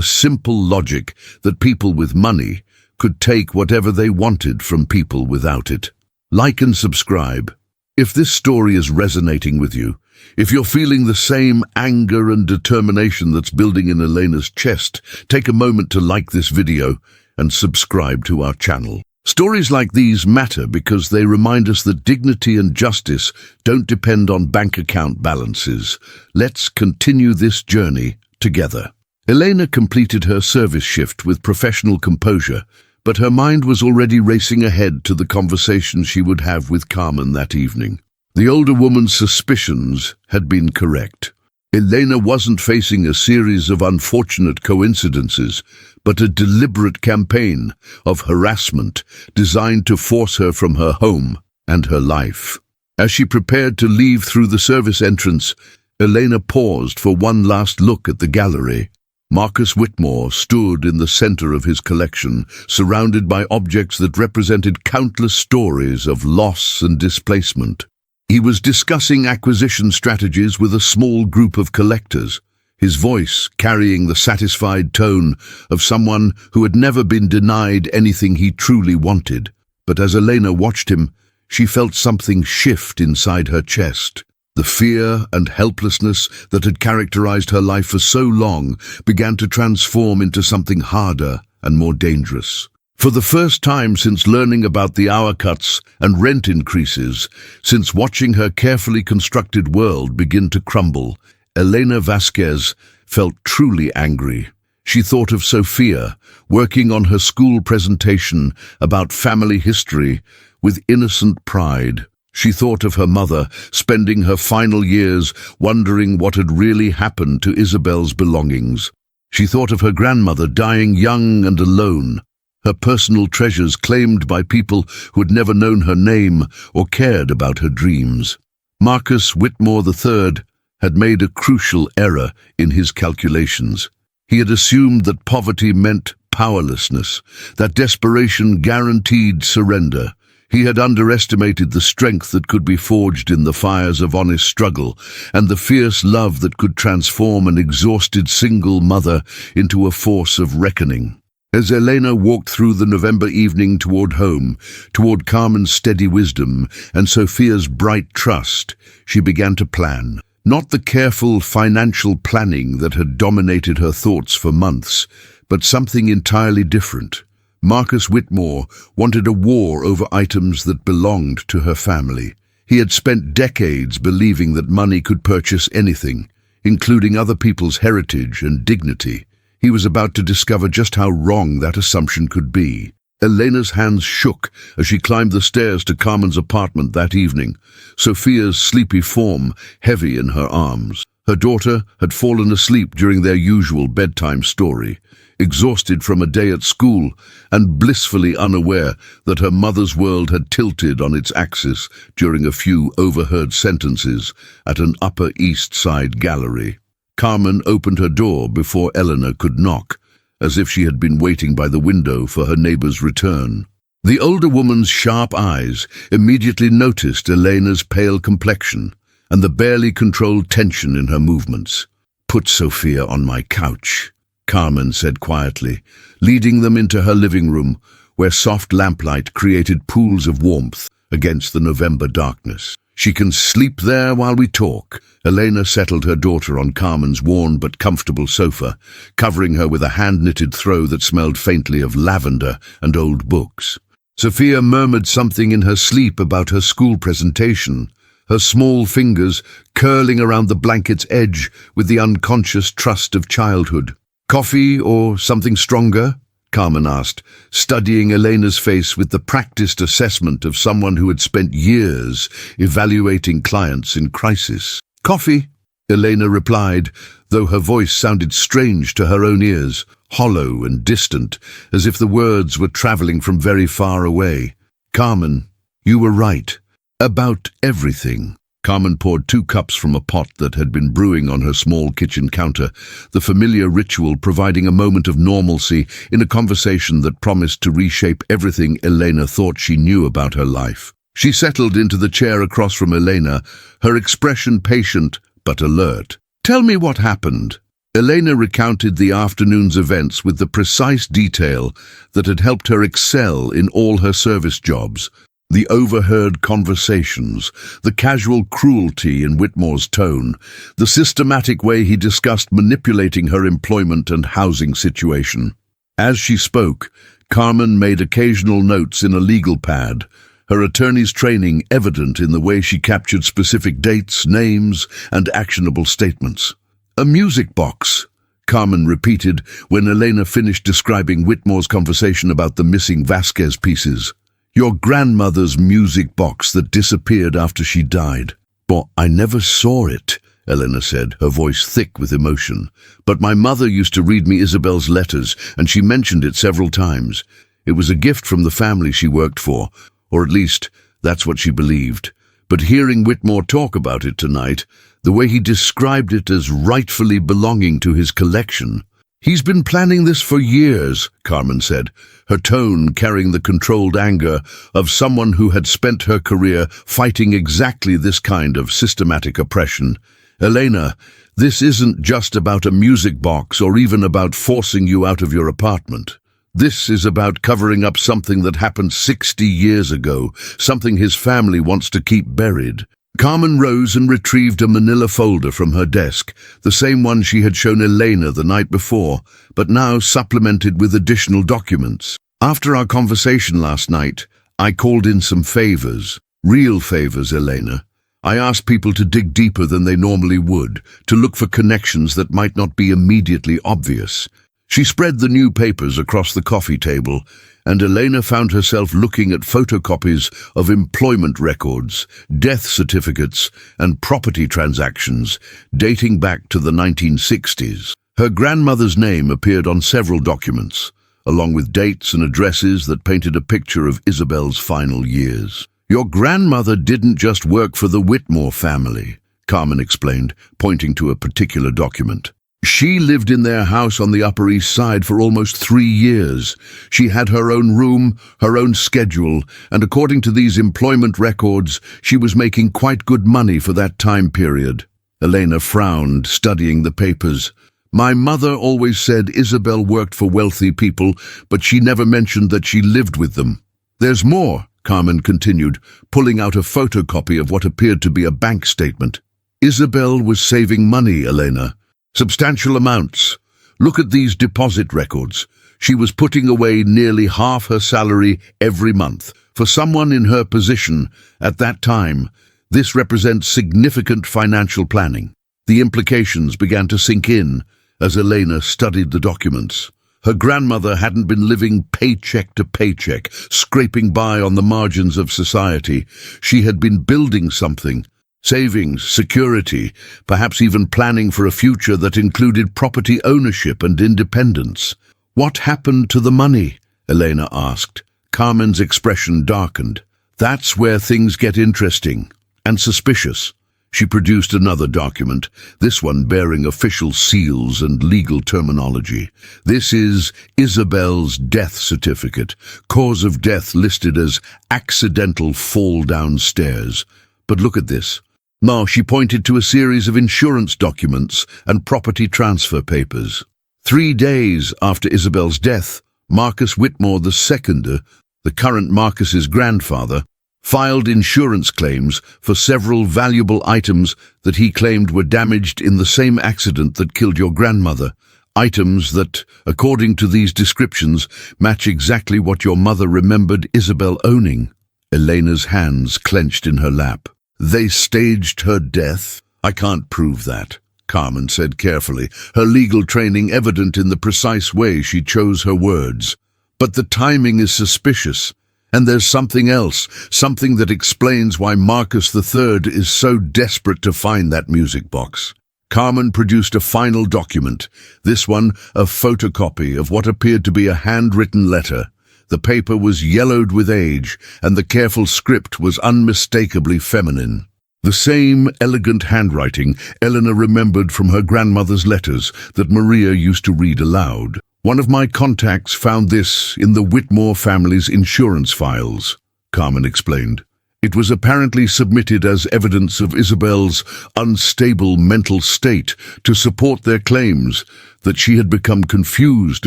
simple logic that people with money could take whatever they wanted from people without it. Like and subscribe. If this story is resonating with you, if you're feeling the same anger and determination that's building in Elena's chest, take a moment to like this video and subscribe to our channel. Stories like these matter because they remind us that dignity and justice don't depend on bank account balances. Let's continue this journey together. Elena completed her service shift with professional composure, but her mind was already racing ahead to the conversation she would have with Carmen that evening. The older woman's suspicions had been correct. Elena wasn't facing a series of unfortunate coincidences, but a deliberate campaign of harassment designed to force her from her home and her life. As she prepared to leave through the service entrance, Elena paused for one last look at the gallery. Marcus Whitmore stood in the center of his collection, surrounded by objects that represented countless stories of loss and displacement. He was discussing acquisition strategies with a small group of collectors, his voice carrying the satisfied tone of someone who had never been denied anything he truly wanted. But as Elena watched him, she felt something shift inside her chest. The fear and helplessness that had characterized her life for so long began to transform into something harder and more dangerous. For the first time since learning about the hour cuts and rent increases, since watching her carefully constructed world begin to crumble, Elena Vasquez felt truly angry. She thought of Sophia, working on her school presentation about family history with innocent pride. She thought of her mother, spending her final years wondering what had really happened to Isabel's belongings. She thought of her grandmother dying young and alone, her personal treasures claimed by people who had never known her name or cared about her dreams. Marcus Whitmore III had made a crucial error in his calculations. He had assumed that poverty meant powerlessness, that desperation guaranteed surrender. He had underestimated the strength that could be forged in the fires of honest struggle and the fierce love that could transform an exhausted single mother into a force of reckoning. As Elena walked through the November evening toward home, toward Carmen's steady wisdom and Sophia's bright trust, she began to plan. Not the careful financial planning that had dominated her thoughts for months, but something entirely different. Marcus Whitmore wanted a war over items that belonged to her family. He had spent decades believing that money could purchase anything, including other people's heritage and dignity. He was about to discover just how wrong that assumption could be. Elena's hands shook as she climbed the stairs to Carmen's apartment that evening, Sophia's sleepy form heavy in her arms. Her daughter had fallen asleep during their usual bedtime story, exhausted from a day at school and blissfully unaware that her mother's world had tilted on its axis during a few overheard sentences at an Upper East Side gallery. Carmen opened her door before Elena could knock, as if she had been waiting by the window for her neighbor's return. The older woman's sharp eyes immediately noticed Elena's pale complexion and the barely controlled tension in her movements. "Put Sophia on my couch," Carmen said quietly, leading them into her living room, where soft lamplight created pools of warmth against the November darkness. "She can sleep there while we talk." Elena settled her daughter on Carmen's worn but comfortable sofa, covering her with a hand-knitted throw that smelled faintly of lavender and old books. Sophia murmured something in her sleep about her school presentation, her small fingers curling around the blanket's edge with the unconscious trust of childhood. "Coffee or something stronger?" Carmen asked, studying Elena's face with the practiced assessment of someone who had spent years evaluating clients in crisis. "Coffee," Elena replied, though her voice sounded strange to her own ears, hollow and distant, as if the words were traveling from very far away. "Carmen, you were right. About everything." Carmen poured 2 cups from a pot that had been brewing on her small kitchen counter, the familiar ritual providing a moment of normalcy in a conversation that promised to reshape everything Elena thought she knew about her life. She settled into the chair across from Elena, her expression patient but alert. "Tell me what happened." Elena recounted the afternoon's events with the precise detail that had helped her excel in all her service jobs. The overheard conversations, the casual cruelty in Whitmore's tone, the systematic way he discussed manipulating her employment and housing situation. As she spoke, Carmen made occasional notes in a legal pad, her attorney's training evident in the way she captured specific dates, names, and actionable statements. "A music box," Carmen repeated when Elena finished describing Whitmore's conversation about the missing Vasquez pieces. Your grandmother's music box that disappeared after she died. But I never saw it, Elena said, her voice thick with emotion. But my mother used to read me Isabel's letters, and she mentioned it several times. It was a gift from the family she worked for, or at least that's what she believed. But hearing Whitmore talk about it tonight, the way he described it as rightfully belonging to his collection. He's been planning this for years, Carmen said, her tone carrying the controlled anger of someone who had spent her career fighting exactly this kind of systematic oppression. Elena, this isn't just about a music box or even about forcing you out of your apartment. This is about covering up something that happened 60 years ago, something his family wants to keep buried. Carmen rose and retrieved a manila folder from her desk, the same one she had shown Elena the night before, but now supplemented with additional documents. After our conversation last night, I called in some favors. Real favors, Elena. I asked people to dig deeper than they normally would, to look for connections that might not be immediately obvious. She spread the new papers across the coffee table, and Elena found herself looking at photocopies of employment records, death certificates, and property transactions dating back to the 1960s. Her grandmother's name appeared on several documents, along with dates and addresses that painted a picture of Isabel's final years. Your grandmother didn't just work for the Whitmore family, Carmen explained, pointing to a particular document. She lived in their house on the Upper East Side for almost 3 years. She had her own room, her own schedule, and according to these employment records, she was making quite good money for that time period. Elena frowned, studying the papers. My mother always said Isabel worked for wealthy people, but she never mentioned that she lived with them. There's more, Carmen continued, pulling out a photocopy of what appeared to be a bank statement. Isabel was saving money, Elena. Substantial amounts. Look at these deposit records. She was putting away nearly half her salary every month. For someone in her position at that time, this represents significant financial planning. The implications began to sink in as Elena studied the documents. Her grandmother hadn't been living paycheck to paycheck, scraping by on the margins of society. She had been building something. Savings, security, perhaps even planning for a future that included property ownership and independence. What happened to the money? Elena asked. Carmen's expression darkened. That's where things get interesting and suspicious. She produced another document, this one bearing official seals and legal terminology. This is Isabel's death certificate, cause of death listed as accidental fall downstairs. But look at this. Now she pointed to a series of insurance documents and property transfer papers. 3 days after Isabel's death, Marcus Whitmore II, the current Marcus's grandfather, filed insurance claims for several valuable items that he claimed were damaged in the same accident that killed your grandmother. Items that, according to these descriptions, match exactly what your mother remembered Isabel owning. Elena's hands clenched in her lap. They staged her death? I can't prove that, Carmen said carefully, her legal training evident in the precise way she chose her words. But the timing is suspicious. And there's something else, something that explains why Marcus III is so desperate to find that music box. Carmen produced a final document, this one a photocopy of what appeared to be a handwritten letter. The paper was yellowed with age, and the careful script was unmistakably feminine. The same elegant handwriting Elena remembered from her grandmother's letters that Maria used to read aloud. One of my contacts found this in the Whitmore family's insurance files, Carmen explained. It was apparently submitted as evidence of Isabel's unstable mental state to support their claims that she had become confused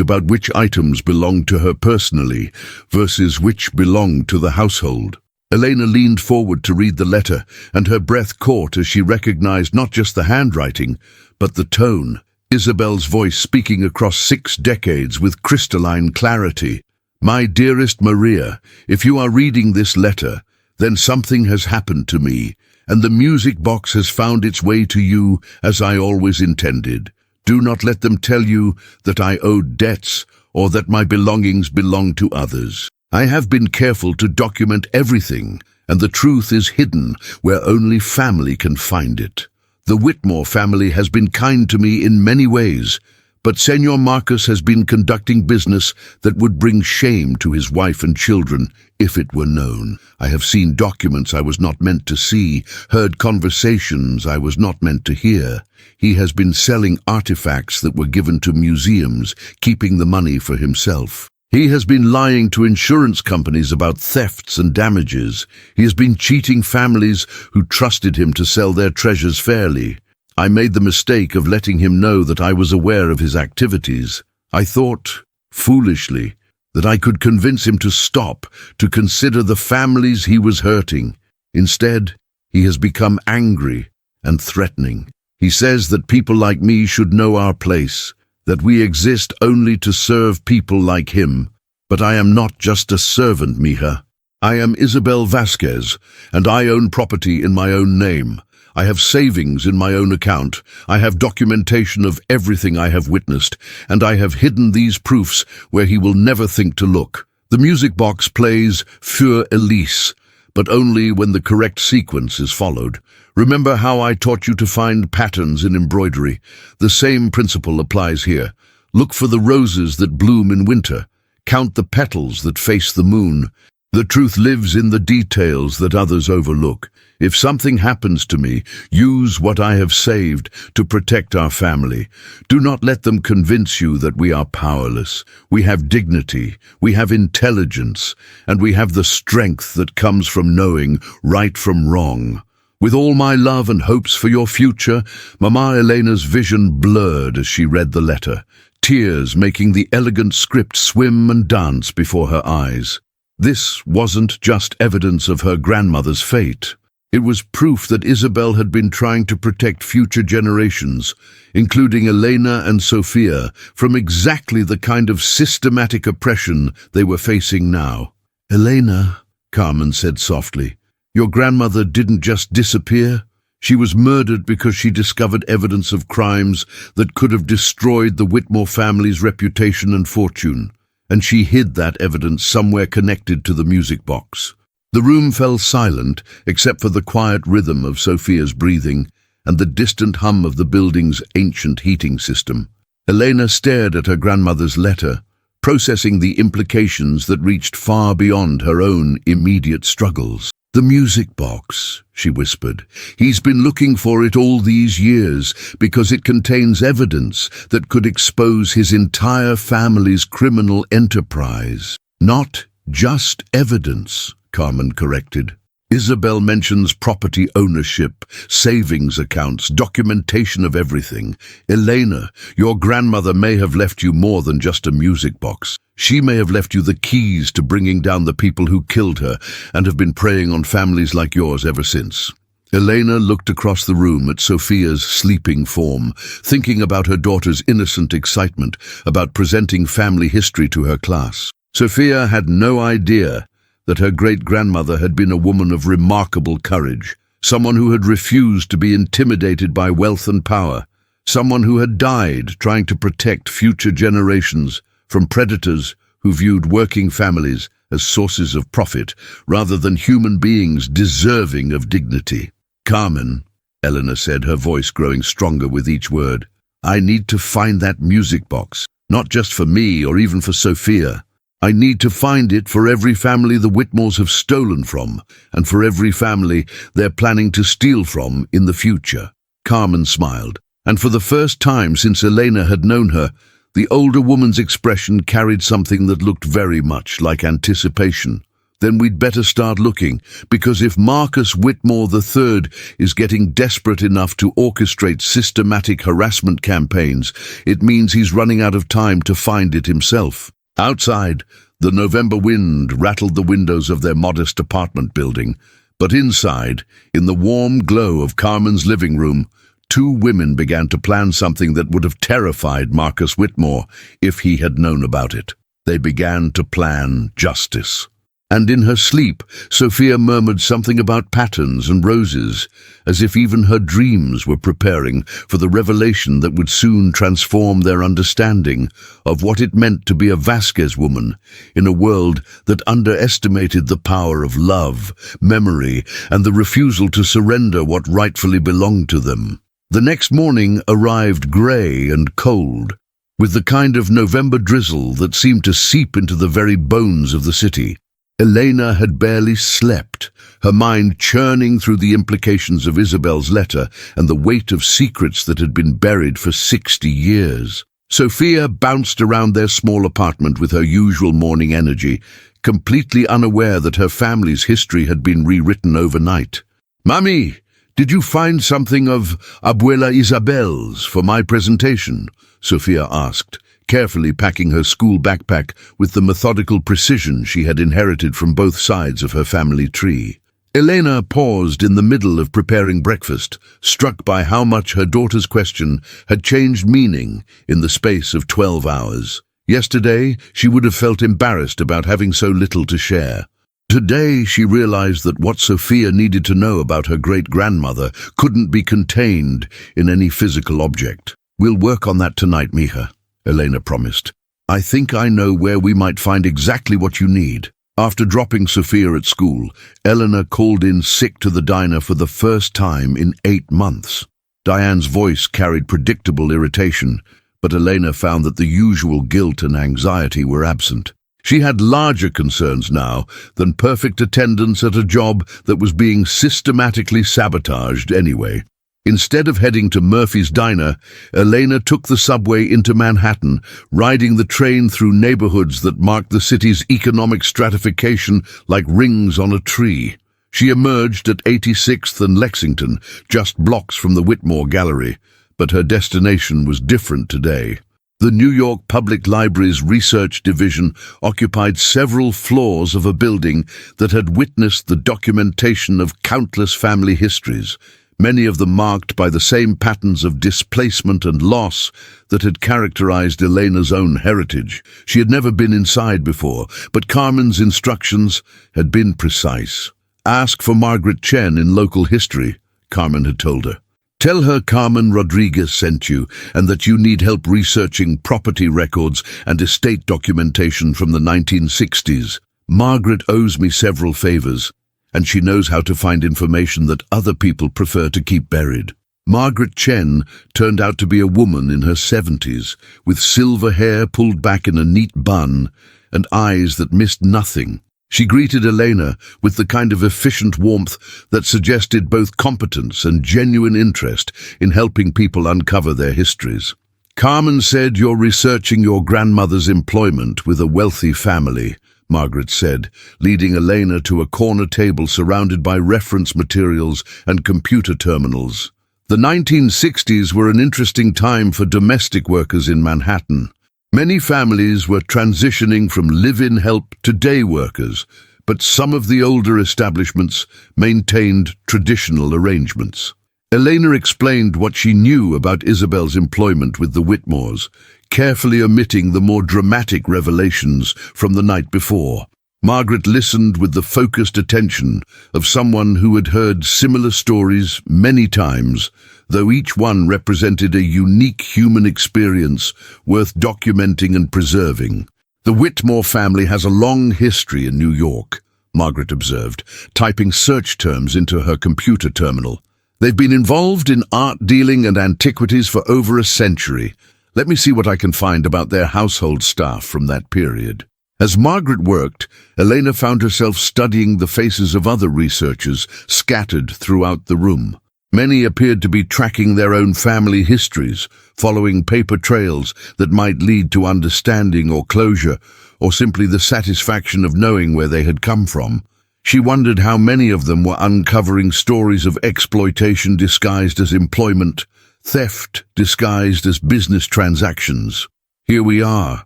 about which items belonged to her personally versus which belonged to the household. Elena leaned forward to read the letter, and her breath caught as she recognized not just the handwriting, but the tone. Isabel's voice speaking across 6 decades with crystalline clarity. My dearest Maria, if you are reading this letter, then something has happened to me, and the music box has found its way to you as I always intended. Do not let them tell you that I owed debts or that my belongings belong to others. I have been careful to document everything, and the truth is hidden where only family can find it. The Whitmore family has been kind to me in many ways, but Senor Marcus has been conducting business that would bring shame to his wife and children if it were known. I have seen documents I was not meant to see, heard conversations I was not meant to hear. He has been selling artifacts that were given to museums, keeping the money for himself. He has been lying to insurance companies about thefts and damages. He has been cheating families who trusted him to sell their treasures fairly. I made the mistake of letting him know that I was aware of his activities. I thought, foolishly, that I could convince him to stop, to consider the families he was hurting. Instead, he has become angry and threatening. He says that people like me should know our place, that we exist only to serve people like him. But I am not just a servant, mija. I am Isabel Vasquez, and I own property in my own name. I have savings in my own account. I have documentation of everything I have witnessed, and I have hidden these proofs where he will never think to look. The music box plays Für Elise, but only when the correct sequence is followed. Remember how I taught you to find patterns in embroidery? The same principle applies here. Look for the roses that bloom in winter. Count the petals that face the moon. The truth lives in the details that others overlook. If something happens to me, use what I have saved to protect our family. Do not let them convince you that we are powerless. We have dignity, we have intelligence, and we have the strength that comes from knowing right from wrong. With all my love and hopes for your future, Mama Elena's vision blurred as she read the letter, tears making the elegant script swim and dance before her eyes. This wasn't just evidence of her grandmother's fate. It was proof that Isabel had been trying to protect future generations, including Elena and Sophia, from exactly the kind of systematic oppression they were facing now. "Elena," Carmen said softly, "your grandmother didn't just disappear. She was murdered because she discovered evidence of crimes that could have destroyed the Whitmore family's reputation and fortune. And she hid that evidence somewhere connected to the music box." The room fell silent, except for the quiet rhythm of Sophia's breathing and the distant hum of the building's ancient heating system. Elena stared at her grandmother's letter, processing the implications that reached far beyond her own immediate struggles. "The music box," she whispered. "He's been looking for it all these years because it contains evidence that could expose his entire family's criminal enterprise." "Not just evidence," Carmen corrected. "Isabel mentions property ownership, savings accounts, documentation of everything. Elena, your grandmother may have left you more than just a music box. She may have left you the keys to bringing down the people who killed her and have been preying on families like yours ever since." Elena looked across the room at Sophia's sleeping form, thinking about her daughter's innocent excitement about presenting family history to her class. Sophia had no idea that her great-grandmother had been a woman of remarkable courage, someone who had refused to be intimidated by wealth and power, someone who had died trying to protect future generations from predators who viewed working families as sources of profit rather than human beings deserving of dignity. "Carmen," Elena said, her voice growing stronger with each word, "I need to find that music box, not just for me or even for Sophia. I need to find it for every family the Whitmores have stolen from, and for every family they're planning to steal from in the future." Carmen smiled, and for the first time since Elena had known her, the older woman's expression carried something that looked very much like anticipation. "Then we'd better start looking, because if Marcus Whitmore III is getting desperate enough to orchestrate systematic harassment campaigns, it means he's running out of time to find it himself." Outside, the November wind rattled the windows of their modest apartment building, but inside, in the warm glow of Carmen's living room, two women began to plan something that would have terrified Marcus Whitmore if he had known about it. They began to plan justice. And in her sleep, Sophia murmured something about patterns and roses, as if even her dreams were preparing for the revelation that would soon transform their understanding of what it meant to be a Vasquez woman in a world that underestimated the power of love, memory, and the refusal to surrender what rightfully belonged to them. The next morning arrived grey and cold, with the kind of November drizzle that seemed to seep into the very bones of the city. Elena had barely slept, her mind churning through the implications of Isabel's letter and the weight of secrets that had been buried for 60 years. Sophia bounced around their small apartment with her usual morning energy, completely unaware that her family's history had been rewritten overnight. "Mummy, did you find something of Abuela Isabel's for my presentation?" Sophia asked, carefully packing her school backpack with the methodical precision she had inherited from both sides of her family tree. Elena paused in the middle of preparing breakfast, struck by how much her daughter's question had changed meaning in the space of 12 hours. Yesterday, she would have felt embarrassed about having so little to share. Today, she realized that what Sophia needed to know about her great-grandmother couldn't be contained in any physical object. "We'll work on that tonight, Mija," Elena promised. "I think I know where we might find exactly what you need." After dropping Sophia at school, Elena called in sick to the diner for the first time in 8 months. Diane's voice carried predictable irritation, but Elena found that the usual guilt and anxiety were absent. She had larger concerns now than perfect attendance at a job that was being systematically sabotaged anyway. Instead of heading to Murphy's Diner, Elena took the subway into Manhattan, riding the train through neighborhoods that marked the city's economic stratification like rings on a tree. She emerged at 86th and Lexington, just blocks from the Whitmore Gallery, but her destination was different today. The New York Public Library's research division occupied several floors of a building that had witnessed the documentation of countless family histories, many of them marked by the same patterns of displacement and loss that had characterized Elena's own heritage. She had never been inside before, but Carmen's instructions had been precise. "Ask for Margaret Chen in local history," Carmen had told her. "Tell her Carmen Rodriguez sent you and that you need help researching property records and estate documentation from the 1960s. Margaret owes me several favors, and she knows how to find information that other people prefer to keep buried." Margaret Chen turned out to be a woman in her 70s, with silver hair pulled back in a neat bun and eyes that missed nothing. She greeted Elena with the kind of efficient warmth that suggested both competence and genuine interest in helping people uncover their histories. "Carmen said you're researching your grandmother's employment with a wealthy family," Margaret said, leading Elena to a corner table surrounded by reference materials and computer terminals. The 1960s were an interesting time for domestic workers in Manhattan. Many families were transitioning from live-in help to day workers, but some of the older establishments maintained traditional arrangements. Elena explained what she knew about Isabel's employment with the Whitmores, carefully omitting the more dramatic revelations from the night before. Margaret listened with the focused attention of someone who had heard similar stories many times, though each one represented a unique human experience worth documenting and preserving. "The Whitmore family has a long history in New York," Margaret observed, typing search terms into her computer terminal. "They've been involved in art dealing and antiquities for over a century. Let me see what I can find about their household staff from that period." As Margaret worked, Elena found herself studying the faces of other researchers scattered throughout the room. Many appeared to be tracking their own family histories, following paper trails that might lead to understanding or closure, or simply the satisfaction of knowing where they had come from. She wondered how many of them were uncovering stories of exploitation disguised as employment, theft disguised as business transactions. "Here we are,"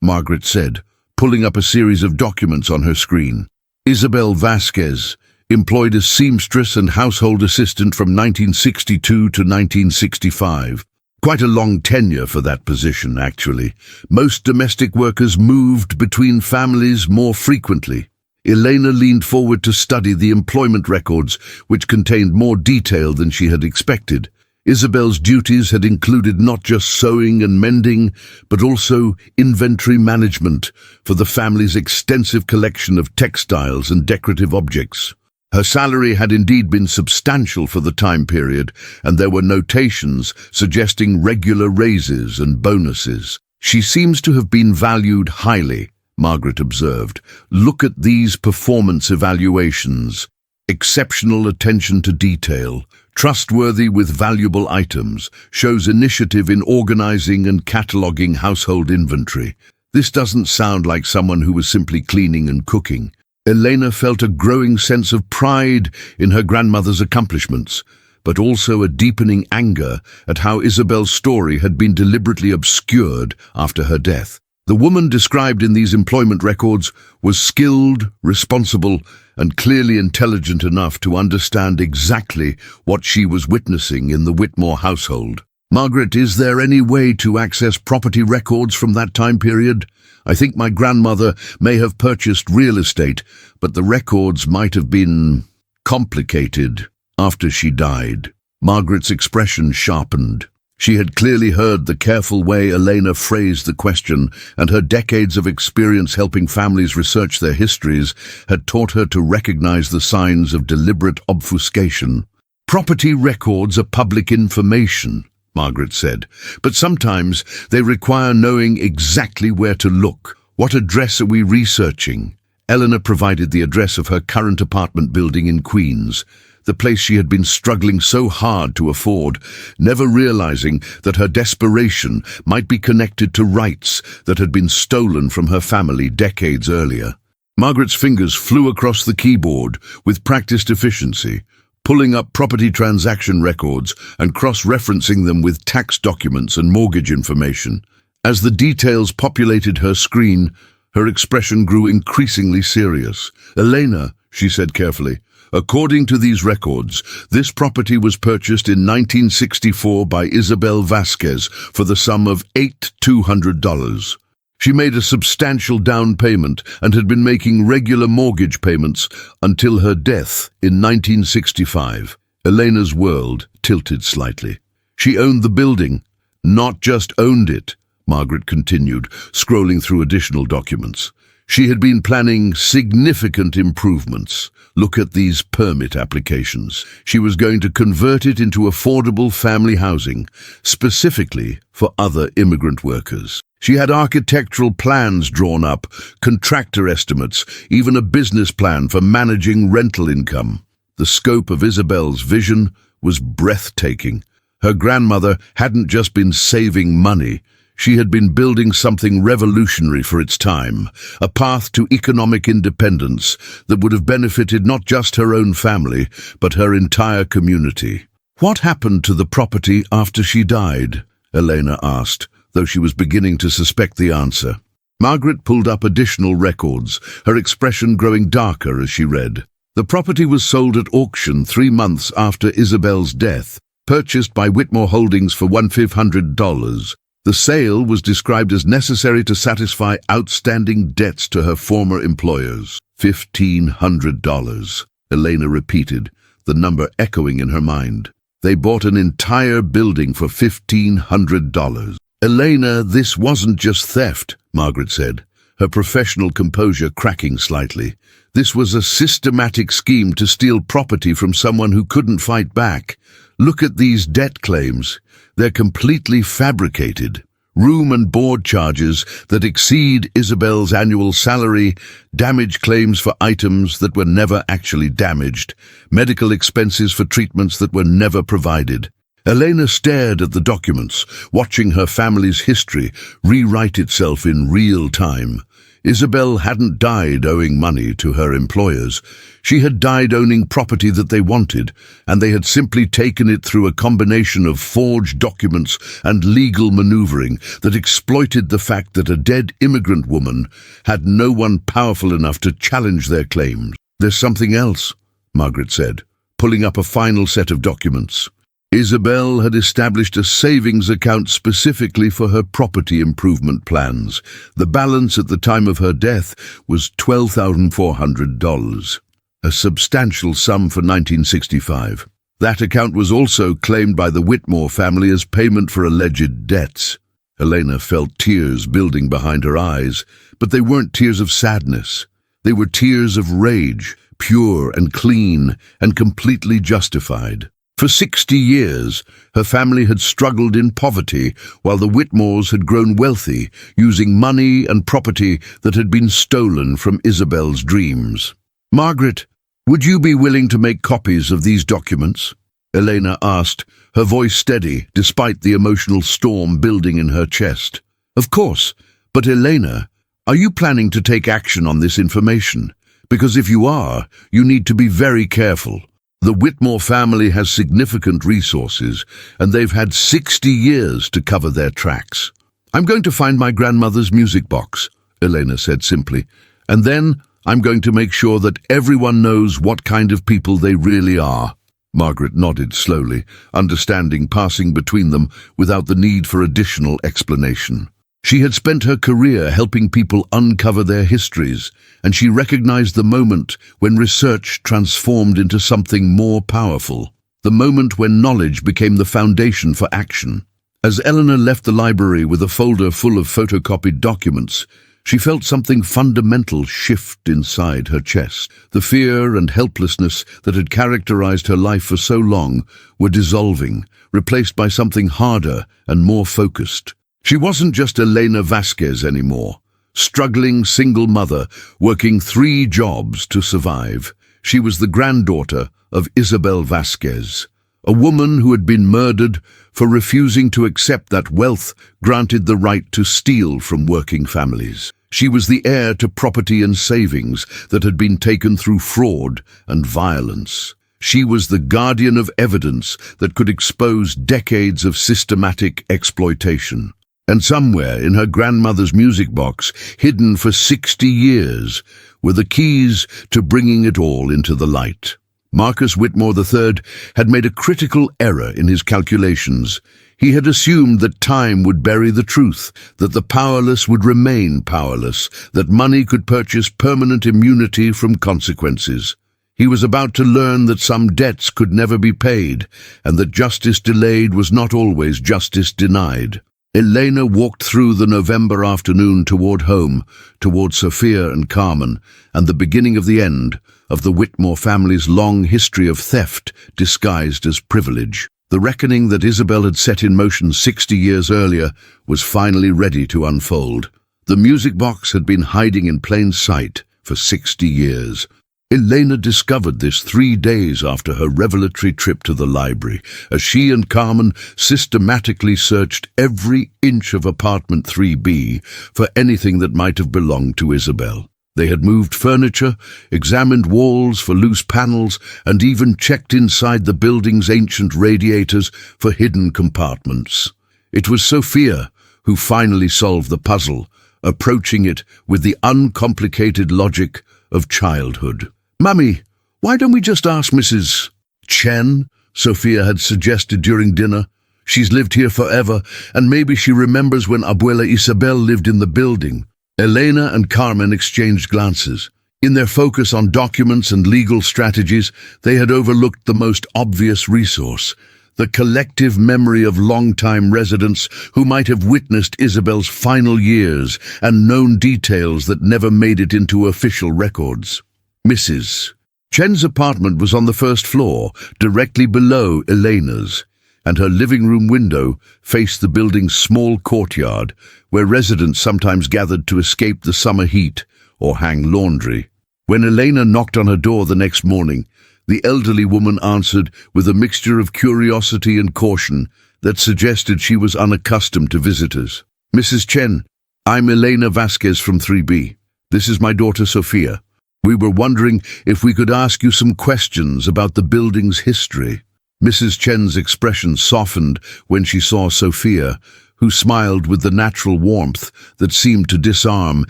Margaret said, pulling up a series of documents on her screen. "Isabel Vasquez, employed as seamstress and household assistant from 1962 to 1965. Quite a long tenure for that position, actually. Most domestic workers moved between families more frequently. Elena leaned forward to study the employment records, which contained more detail than she had expected. Isabel's duties had included not just sewing and mending, but also inventory management for the family's extensive collection of textiles and decorative objects. Her salary had indeed been substantial for the time period, and there were notations suggesting regular raises and bonuses. "She seems to have been valued highly," Margaret observed. "Look at these performance evaluations. Exceptional attention to detail, trustworthy with valuable items, shows initiative in organizing and cataloging household inventory." This doesn't sound like someone who was simply cleaning and cooking. Elena felt a growing sense of pride in her grandmother's accomplishments, but also a deepening anger at how Isabel's story had been deliberately obscured after her death. The woman described in these employment records was skilled, responsible, and clearly intelligent enough to understand exactly what she was witnessing in the Whitmore household. "Margaret, is there any way to access property records from that time period? I think my grandmother may have purchased real estate, but the records might have been complicated after she died." Margaret's expression sharpened. She had clearly heard the careful way Elena phrased the question, and her decades of experience helping families research their histories had taught her to recognize the signs of deliberate obfuscation. "Property records are public information," Margaret said, "but sometimes they require knowing exactly where to look. What address are we researching?" Elena provided the address of her current apartment building in Queens, the place she had been struggling so hard to afford, never realizing that her desperation might be connected to rights that had been stolen from her family decades earlier. Margaret's fingers flew across the keyboard with practiced efficiency, pulling up property transaction records and cross-referencing them with tax documents and mortgage information. As the details populated her screen, her expression grew increasingly serious. "Elena," she said carefully, "according to these records, this property was purchased in 1964 by Isabel Vasquez for the sum of $8,200. She made a substantial down payment and had been making regular mortgage payments until her death in 1965. Elena's world tilted slightly. "She owned the building, not just owned it," Margaret continued, scrolling through additional documents. "She had been planning significant improvements. Look at these permit applications. She was going to convert it into affordable family housing, specifically for other immigrant workers. She had architectural plans drawn up, contractor estimates, even a business plan for managing rental income." The scope of Isabel's vision was breathtaking. Her grandmother hadn't just been saving money. She had been building something revolutionary for its time, a path to economic independence that would have benefited not just her own family, but her entire community. "What happened to the property after she died?" Elena asked, though she was beginning to suspect the answer. Margaret pulled up additional records, her expression growing darker as she read. "The property was sold at auction 3 months after Isabel's death, purchased by Whitmore Holdings for $1,500. The sale was described as necessary to satisfy outstanding debts to her former employers." $1,500, Elena repeated, the number echoing in her mind. "They bought an entire building for $1,500. "Elena, this wasn't just theft," Margaret said, her professional composure cracking slightly. "This was a systematic scheme to steal property from someone who couldn't fight back. Look at these debt claims. They're completely fabricated. Room and board charges that exceed Isabel's annual salary, damage claims for items that were never actually damaged, medical expenses for treatments that were never provided." Elena stared at the documents, watching her family's history rewrite itself in real time. Isabel hadn't died owing money to her employers. She had died owning property that they wanted, and they had simply taken it through a combination of forged documents and legal maneuvering that exploited the fact that a dead immigrant woman had no one powerful enough to challenge their claims. "There's something else," Margaret said, pulling up a final set of documents. Isabel had established a savings account specifically for her property improvement plans. The balance at the time of her death was $12,400, a substantial sum for 1965. That account was also claimed by the Whitmore family as payment for alleged debts. Elena felt tears building behind her eyes, but they weren't tears of sadness. They were tears of rage, pure and clean and completely justified. For 60 years, her family had struggled in poverty while the Whitmores had grown wealthy, using money and property that had been stolen from Isabel's dreams. "Margaret, would you be willing to make copies of these documents?" Elena asked, her voice steady despite the emotional storm building in her chest. "Of course, but Elena, are you planning to take action on this information? Because if you are, you need to be very careful. The Whitmore family has significant resources, and they've had 60 years to cover their tracks." "I'm going to find my grandmother's music box," Elena said simply, "and then I'm going to make sure that everyone knows what kind of people they really are." Margaret nodded slowly, understanding passing between them without the need for additional explanation. She had spent her career helping people uncover their histories, and she recognized the moment when research transformed into something more powerful, the moment when knowledge became the foundation for action. As Eleanor left the library with a folder full of photocopied documents, she felt something fundamental shift inside her chest. The fear and helplessness that had characterized her life for so long were dissolving, replaced by something harder and more focused. She wasn't just Elena Vasquez anymore, struggling single mother, working 3 jobs to survive. She was the granddaughter of Isabel Vasquez, a woman who had been murdered for refusing to accept that wealth granted the right to steal from working families. She was the heir to property and savings that had been taken through fraud and violence. She was the guardian of evidence that could expose decades of systematic exploitation. And somewhere in her grandmother's music box, hidden for 60 years, were the keys to bringing it all into the light. Marcus Whitmore III had made a critical error in his calculations. He had assumed that time would bury the truth, that the powerless would remain powerless, that money could purchase permanent immunity from consequences. He was about to learn that some debts could never be paid, and that justice delayed was not always justice denied. Elena walked through the November afternoon toward home, toward Sophia and Carmen, and the beginning of the end of the Whitmore family's long history of theft disguised as privilege. The reckoning that Isabel had set in motion 60 years earlier was finally ready to unfold. The music box had been hiding in plain sight for 60 years. Elena discovered this 3 days after her revelatory trip to the library, as she and Carmen systematically searched every inch of apartment 3B for anything that might have belonged to Isabel. They had moved furniture, examined walls for loose panels, and even checked inside the building's ancient radiators for hidden compartments. It was Sophia who finally solved the puzzle, approaching it with the uncomplicated logic of childhood. "Mummy, why don't we just ask Mrs. Chen?" Sophia had suggested during dinner. "She's lived here forever, and maybe she remembers when Abuela Isabel lived in the building." Elena and Carmen exchanged glances. In their focus on documents and legal strategies, they had overlooked the most obvious resource, the collective memory of longtime residents who might have witnessed Isabel's final years and known details that never made it into official records. Mrs. Chen's apartment was on the first floor, directly below Elena's, and her living room window faced the building's small courtyard, where residents sometimes gathered to escape the summer heat or hang laundry. When Elena knocked on her door the next morning, the elderly woman answered with a mixture of curiosity and caution that suggested she was unaccustomed to visitors. "Mrs. Chen, I'm Elena Vasquez from 3B. This is my daughter Sophia. We were wondering if we could ask you some questions about the building's history." Mrs. Chen's expression softened when she saw Sophia, who smiled with the natural warmth that seemed to disarm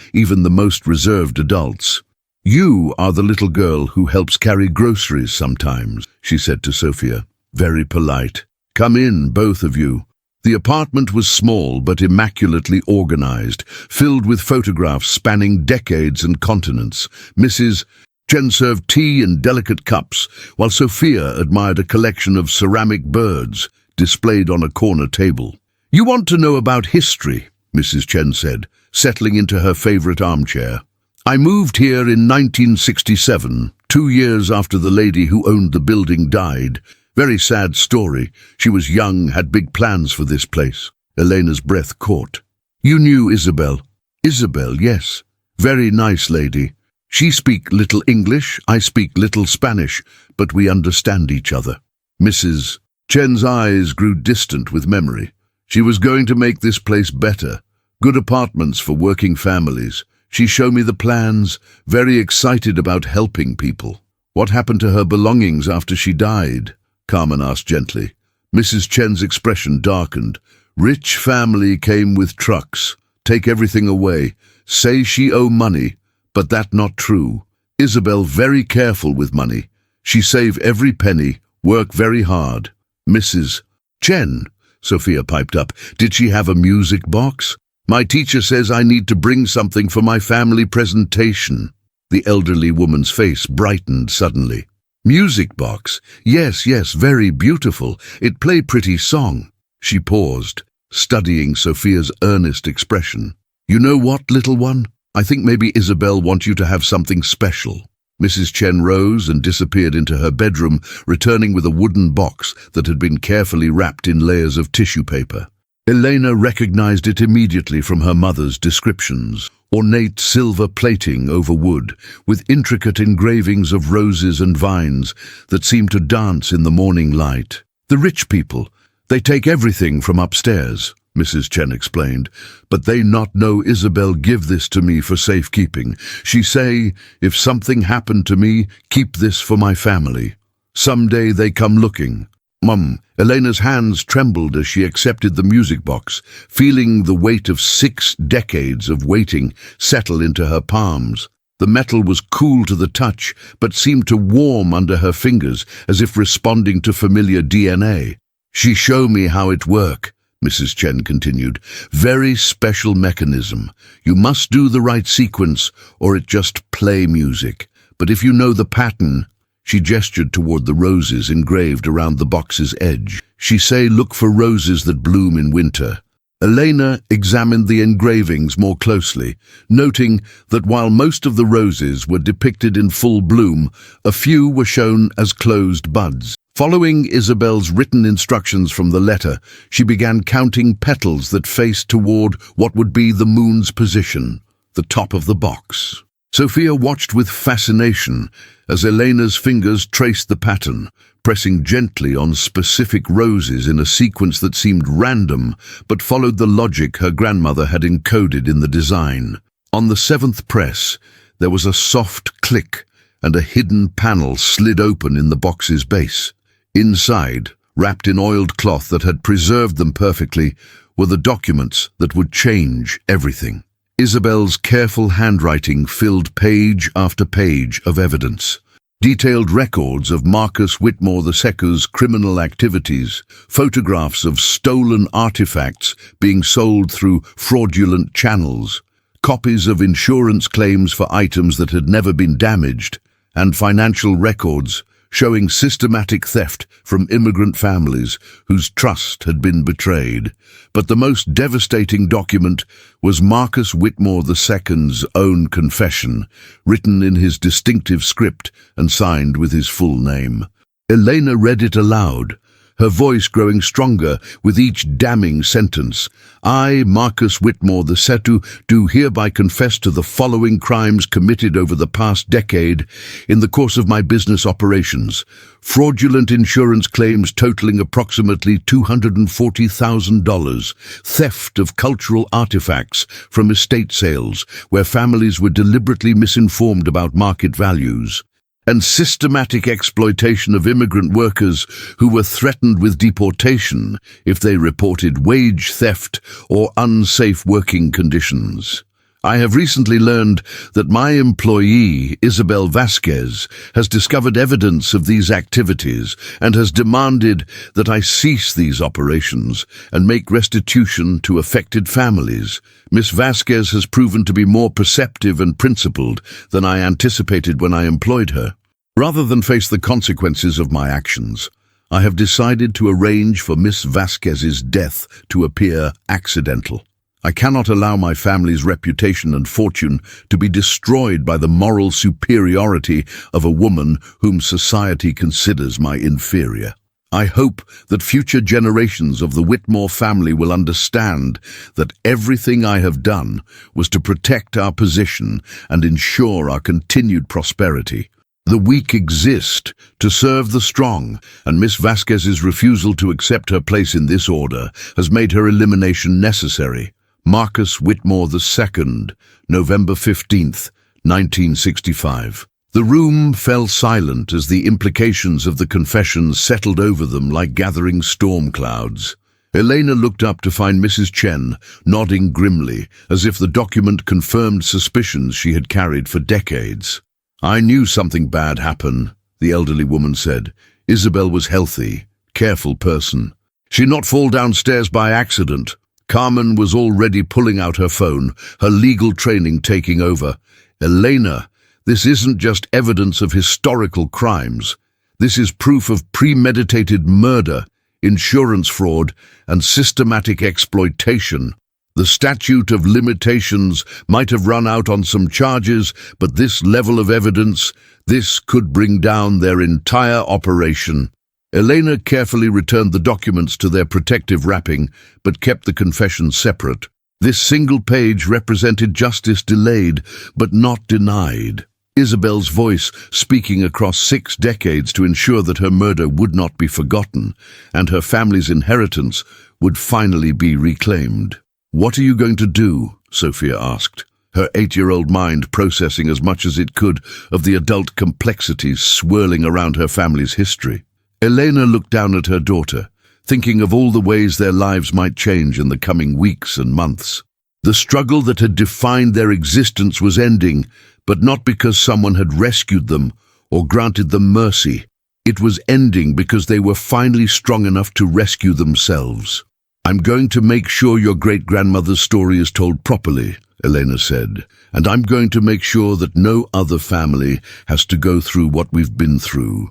even the most reserved adults. "You are the little girl who helps carry groceries sometimes," she said to Sophia. "Very polite. Come in, both of you." The apartment was small but immaculately organized, filled with photographs spanning decades and continents. Mrs. Chen served tea in delicate cups, while Sophia admired a collection of ceramic birds displayed on a corner table. "You want to know about history," Mrs. Chen said, settling into her favorite armchair. "I moved here in 1967, 2 years after the lady who owned the building died. Very sad story. She was young, had big plans for this place." Elena's breath caught. "You knew Isabel?" "Isabel, yes. Very nice lady. She speak little English, I speak little Spanish, but we understand each other." Mrs. Chen's eyes grew distant with memory. She was going to make this place better. Good apartments for working families. She showed me the plans, very excited about helping people. "What happened to her belongings after she died?" Carmen asked gently. Mrs. Chen's expression darkened. "Rich family came with trucks. Take everything away. Say she owe money, but that not true. Isabel very careful with money. She save every penny, work very hard." "Mrs. Chen," Sophia piped up, "did she have a music box? My teacher says I need to bring something for my family presentation." The elderly woman's face brightened suddenly. "Music box? Yes, very beautiful. It play pretty song." She paused, studying Sophia's earnest expression. "You know what, little one? I think maybe Isabel wants you to have something special." Mrs. Chen rose and disappeared into her bedroom, returning with a wooden box that had been carefully wrapped in layers of tissue paper. Elena recognized it immediately from her mother's descriptions. Ornate silver plating over wood, with intricate engravings of roses and vines that seemed to dance in the morning light. "The rich people, they take everything from upstairs," Mrs. Chen explained, "but they not know Isabel give this to me for safekeeping. She say, if something happened to me, keep this for my family. Someday they come looking." "Mum," Elena's hands trembled as she accepted the music box, feeling the weight of 6 decades of waiting settle into her palms. The metal was cool to the touch, but seemed to warm under her fingers, as if responding to familiar DNA. "She show me how it work," Mrs. Chen continued. "Very special mechanism. You must do the right sequence, or it just play music. But if you know the pattern—" She gestured toward the roses engraved around the box's edge. "She say look for roses that bloom in winter." Elena examined the engravings more closely, noting that while most of the roses were depicted in full bloom, a few were shown as closed buds. Following Isabel's written instructions from the letter, she began counting petals that faced toward what would be the moon's position, the top of the box. Sophia watched with fascination as Elena's fingers traced the pattern, pressing gently on specific roses in a sequence that seemed random but followed the logic her grandmother had encoded in the design. On the 7th press, there was a soft click and a hidden panel slid open in the box's base. Inside, wrapped in oiled cloth that had preserved them perfectly, were the documents that would change everything. Isabel's careful handwriting filled page after page of evidence. Detailed records of Marcus Whitmore II's criminal activities, photographs of stolen artifacts being sold through fraudulent channels, copies of insurance claims for items that had never been damaged, and financial records showing systematic theft from immigrant families whose trust had been betrayed. But the most devastating document was Marcus Whitmore II's own confession, written in his distinctive script and signed with his full name. Elena read it aloud, her voice growing stronger with each damning sentence. "I, Marcus Whitmore II, do hereby confess to the following crimes committed over the past decade in the course of my business operations. Fraudulent insurance claims totaling approximately $240,000, theft of cultural artifacts from estate sales where families were deliberately misinformed about market values, and systematic exploitation of immigrant workers who were threatened with deportation if they reported wage theft or unsafe working conditions." I have recently learned that my employee, Isabel Vasquez, has discovered evidence of these activities and has demanded that I cease these operations and make restitution to affected families. Miss Vasquez has proven to be more perceptive and principled than I anticipated when I employed her. Rather than face the consequences of my actions, I have decided to arrange for Miss Vasquez's death to appear accidental. I cannot allow my family's reputation and fortune to be destroyed by the moral superiority of a woman whom society considers my inferior. I hope that future generations of the Whitmore family will understand that everything I have done was to protect our position and ensure our continued prosperity. The weak exist to serve the strong, and Miss Vasquez's refusal to accept her place in this order has made her elimination necessary. Marcus Whitmore II, November 15th, 1965. The room fell silent as the implications of the confession settled over them like gathering storm clouds. Elena looked up to find Mrs. Chen nodding grimly, as if the document confirmed suspicions she had carried for decades. "I knew something bad happened," the elderly woman said. "Isabel was healthy, careful person. She not fall downstairs by accident." Carmen was already pulling out her phone, her legal training taking over. "Elena, this isn't just evidence of historical crimes. This is proof of premeditated murder, insurance fraud, and systematic exploitation. The statute of limitations might have run out on some charges, but this level of evidence, this could bring down their entire operation." Elena carefully returned the documents to their protective wrapping, but kept the confession separate. This single page represented justice delayed, but not denied. Isabel's voice speaking across 6 decades to ensure that her murder would not be forgotten, and her family's inheritance would finally be reclaimed. "What are you going to do?" Sophia asked, her 8-year-old mind processing as much as it could of the adult complexities swirling around her family's history. Elena looked down at her daughter, thinking of all the ways their lives might change in the coming weeks and months. The struggle that had defined their existence was ending, but not because someone had rescued them or granted them mercy. It was ending because they were finally strong enough to rescue themselves. "I'm going to make sure your great-grandmother's story is told properly," Elena said, "and I'm going to make sure that no other family has to go through what we've been through."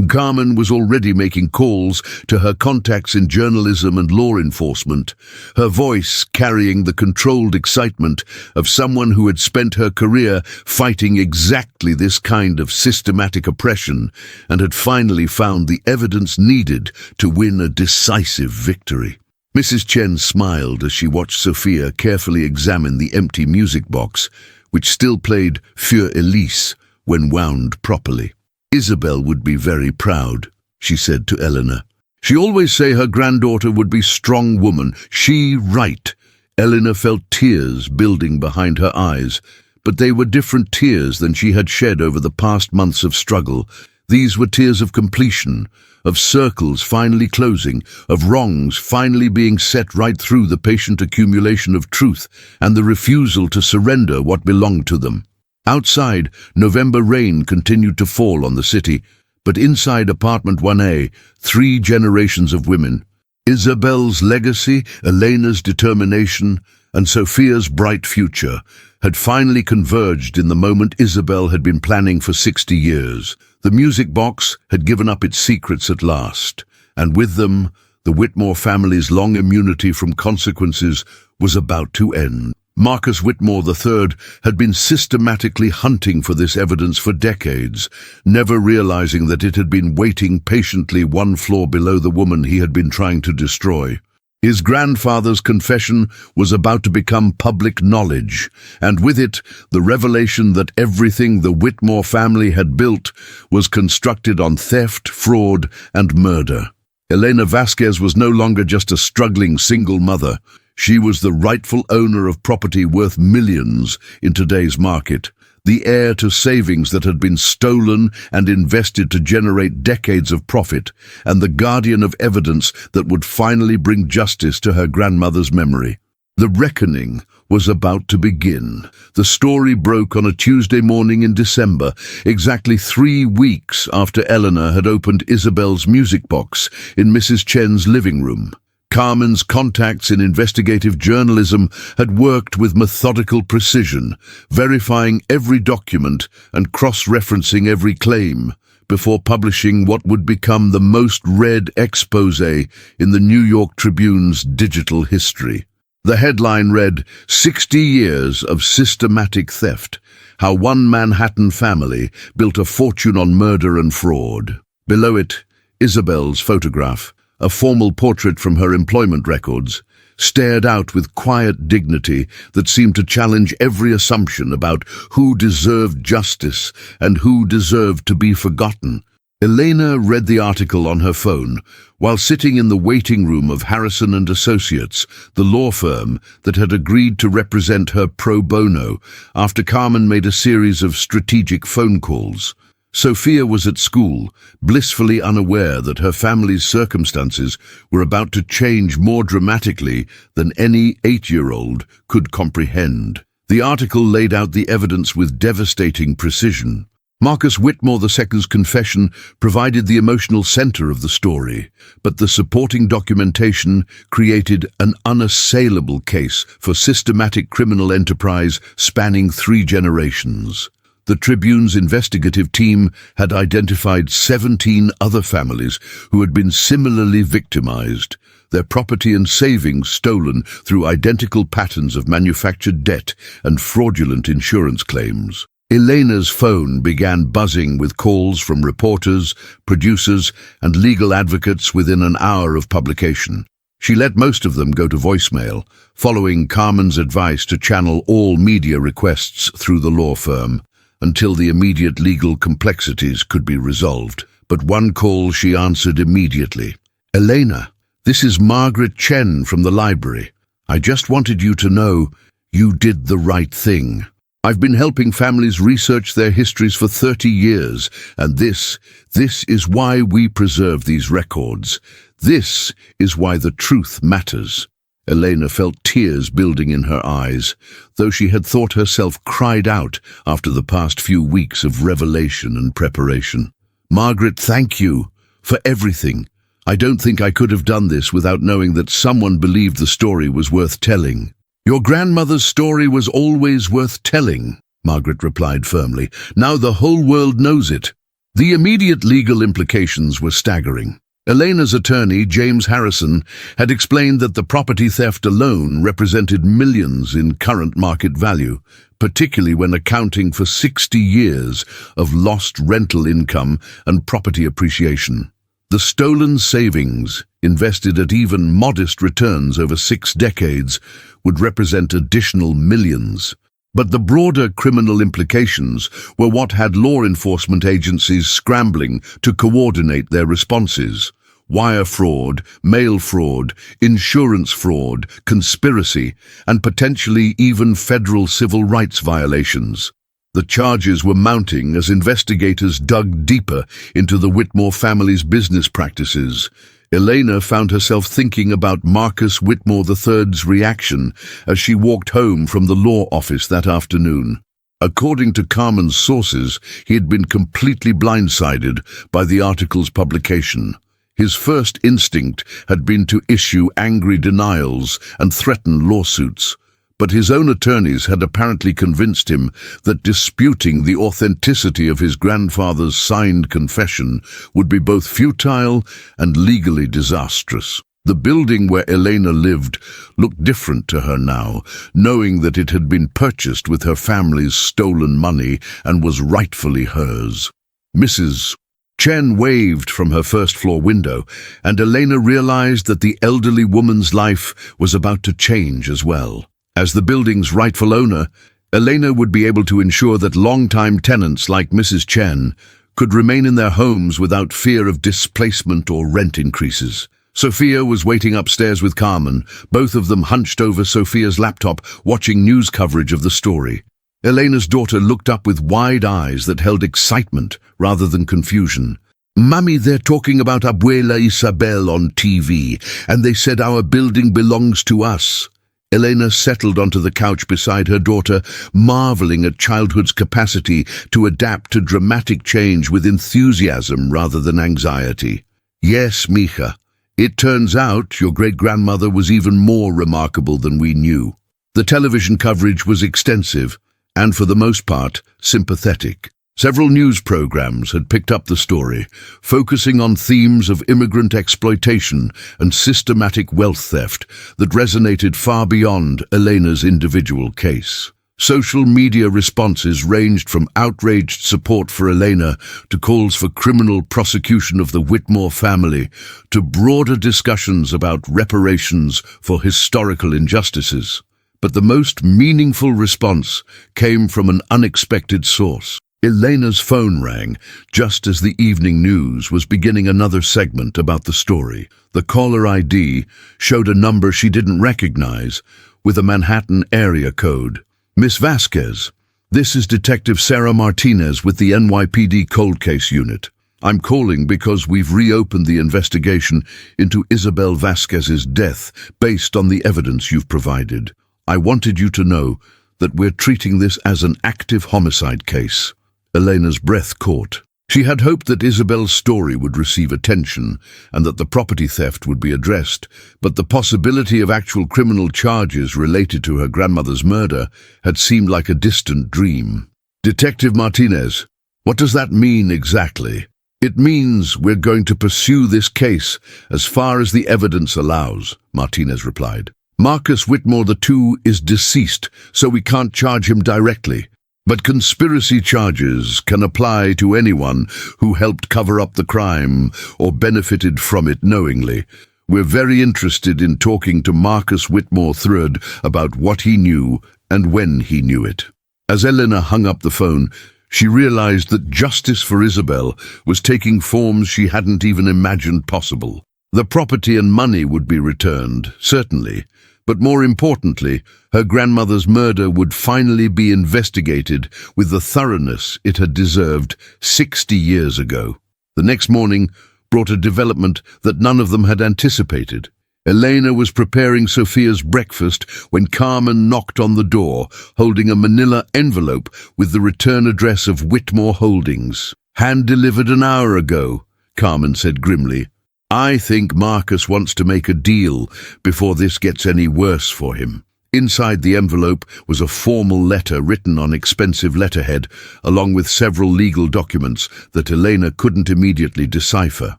Carmen was already making calls to her contacts in journalism and law enforcement, her voice carrying the controlled excitement of someone who had spent her career fighting exactly this kind of systematic oppression and had finally found the evidence needed to win a decisive victory. Mrs. Chen smiled as she watched Sophia carefully examine the empty music box, which still played Für Elise when wound properly. "Isabel would be very proud," she said to Elena. "She always say her granddaughter would be strong woman. She right." Elena felt tears building behind her eyes, but they were different tears than she had shed over the past months of struggle. These were tears of completion, of circles finally closing, of wrongs finally being set right through the patient accumulation of truth and the refusal to surrender what belonged to them. Outside, November rain continued to fall on the city, but inside apartment 1A, 3 generations of women, Isabel's legacy, Elena's determination, and Sophia's bright future, had finally converged in the moment Isabel had been planning for 60 years. The music box had given up its secrets at last, and with them, the Whitmore family's long immunity from consequences was about to end. Marcus Whitmore III had been systematically hunting for this evidence for decades, never realizing that it had been waiting patiently 1 floor below the woman he had been trying to destroy. His grandfather's confession was about to become public knowledge, and with it, the revelation that everything the Whitmore family had built was constructed on theft, fraud, and murder. Elena Vasquez was no longer just a struggling single mother. She was the rightful owner of property worth millions in today's market, the heir to savings that had been stolen and invested to generate decades of profit, and the guardian of evidence that would finally bring justice to her grandmother's memory. The reckoning was about to begin. The story broke on a Tuesday morning in December, exactly 3 weeks after Elena had opened Isabel's music box in Mrs. Chen's living room. Carmen's contacts in investigative journalism had worked with methodical precision, verifying every document and cross-referencing every claim, before publishing what would become the most read exposé in the New York Tribune's digital history. The headline read, "60 Years of Systematic Theft, How One Manhattan Family Built a Fortune on Murder and Fraud." Below it, Isabel's photograph, a formal portrait from her employment records, stared out with quiet dignity that seemed to challenge every assumption about who deserved justice and who deserved to be forgotten. Elena read the article on her phone while sitting in the waiting room of Harrison and Associates, the law firm that had agreed to represent her pro bono after Carmen made a series of strategic phone calls. Sophia was at school, blissfully unaware that her family's circumstances were about to change more dramatically than any 8-year-old could comprehend. The article laid out the evidence with devastating precision. Marcus Whitmore II's confession provided the emotional center of the story, but the supporting documentation created an unassailable case for systematic criminal enterprise spanning 3 generations. The Tribune's investigative team had identified 17 other families who had been similarly victimized, their property and savings stolen through identical patterns of manufactured debt and fraudulent insurance claims. Elena's phone began buzzing with calls from reporters, producers, and legal advocates within an hour of publication. She let most of them go to voicemail, following Carmen's advice to channel all media requests through the law firm until the immediate legal complexities could be resolved. But one call she answered immediately. "Elena, this is Margaret Chen from the library. I just wanted you to know you did the right thing. I've been helping families research their histories for 30 years, and this is why we preserve these records. This is why the truth matters." Elena felt tears building in her eyes, though she had thought herself cried out after the past few weeks of revelation and preparation. "Margaret, thank you for everything. I don't think I could have done this without knowing that someone believed the story was worth telling." "Your grandmother's story was always worth telling," Margaret replied firmly. "Now the whole world knows it." The immediate legal implications were staggering. Elena's attorney, James Harrison, had explained that the property theft alone represented millions in current market value, particularly when accounting for 60 years of lost rental income and property appreciation. The stolen savings, invested at even modest returns over 6 decades, would represent additional millions. But the broader criminal implications were what had law enforcement agencies scrambling to coordinate their responses. Wire fraud, mail fraud, insurance fraud, conspiracy, and potentially even federal civil rights violations. The charges were mounting as investigators dug deeper into the Whitmore family's business practices. Elena found herself thinking about Marcus Whitmore III's reaction as she walked home from the law office that afternoon. According to Carmen's sources, he had been completely blindsided by the article's publication. His first instinct had been to issue angry denials and threaten lawsuits. But his own attorneys had apparently convinced him that disputing the authenticity of his grandfather's signed confession would be both futile and legally disastrous. The building where Elena lived looked different to her now, knowing that it had been purchased with her family's stolen money and was rightfully hers. Mrs. Chen waved from her first-floor window, and Elena realized that the elderly woman's life was about to change as well. As the building's rightful owner, Elena would be able to ensure that long-time tenants like Mrs. Chen could remain in their homes without fear of displacement or rent increases. Sophia was waiting upstairs with Carmen, both of them hunched over Sophia's laptop, watching news coverage of the story. Elena's daughter looked up with wide eyes that held excitement rather than confusion. "Mummy, they're talking about Abuela Isabel on TV, and they said our building belongs to us." Elena settled onto the couch beside her daughter, marveling at childhood's capacity to adapt to dramatic change with enthusiasm rather than anxiety. Yes, Mija, it turns out your great-grandmother was even more remarkable than we knew. The television coverage was extensive and, for the most part, sympathetic. Several news programs had picked up the story, focusing on themes of immigrant exploitation and systematic wealth theft that resonated far beyond Elena's individual case. Social media responses ranged from outraged support for Elena to calls for criminal prosecution of the Whitmore family to broader discussions about reparations for historical injustices. But the most meaningful response came from an unexpected source. Elena's phone rang just as the evening news was beginning another segment about the story. The caller ID showed a number she didn't recognize, with a Manhattan area code. "Miss Vasquez, this is Detective Sarah Martinez with the NYPD Cold Case Unit. I'm calling because we've reopened the investigation into Isabel Vasquez's death based on the evidence you've provided. I wanted you to know that we're treating this as an active homicide case." Elena's breath caught. She had hoped that Isabel's story would receive attention and that the property theft would be addressed, but the possibility of actual criminal charges related to her grandmother's murder had seemed like a distant dream. "Detective Martinez, what does that mean exactly?" "It means we're going to pursue this case as far as the evidence allows," Martinez replied. "Marcus Whitmore II is deceased, so we can't charge him directly. But conspiracy charges can apply to anyone who helped cover up the crime or benefited from it knowingly. We're very interested in talking to Marcus Whitmore III about what he knew and when he knew it." As Elena hung up the phone, she realized that justice for Isabel was taking forms she hadn't even imagined possible. The property and money would be returned, certainly, but more importantly, her grandmother's murder would finally be investigated with the thoroughness it had deserved 60 years ago. The next morning brought a development that none of them had anticipated. Elena was preparing Sophia's breakfast when Carmen knocked on the door, holding a manila envelope with the return address of Whitmore Holdings. "Hand-delivered an hour ago," Carmen said grimly. "I think Marcus wants to make a deal before this gets any worse for him." Inside the envelope was a formal letter written on expensive letterhead, along with several legal documents that Elena couldn't immediately decipher.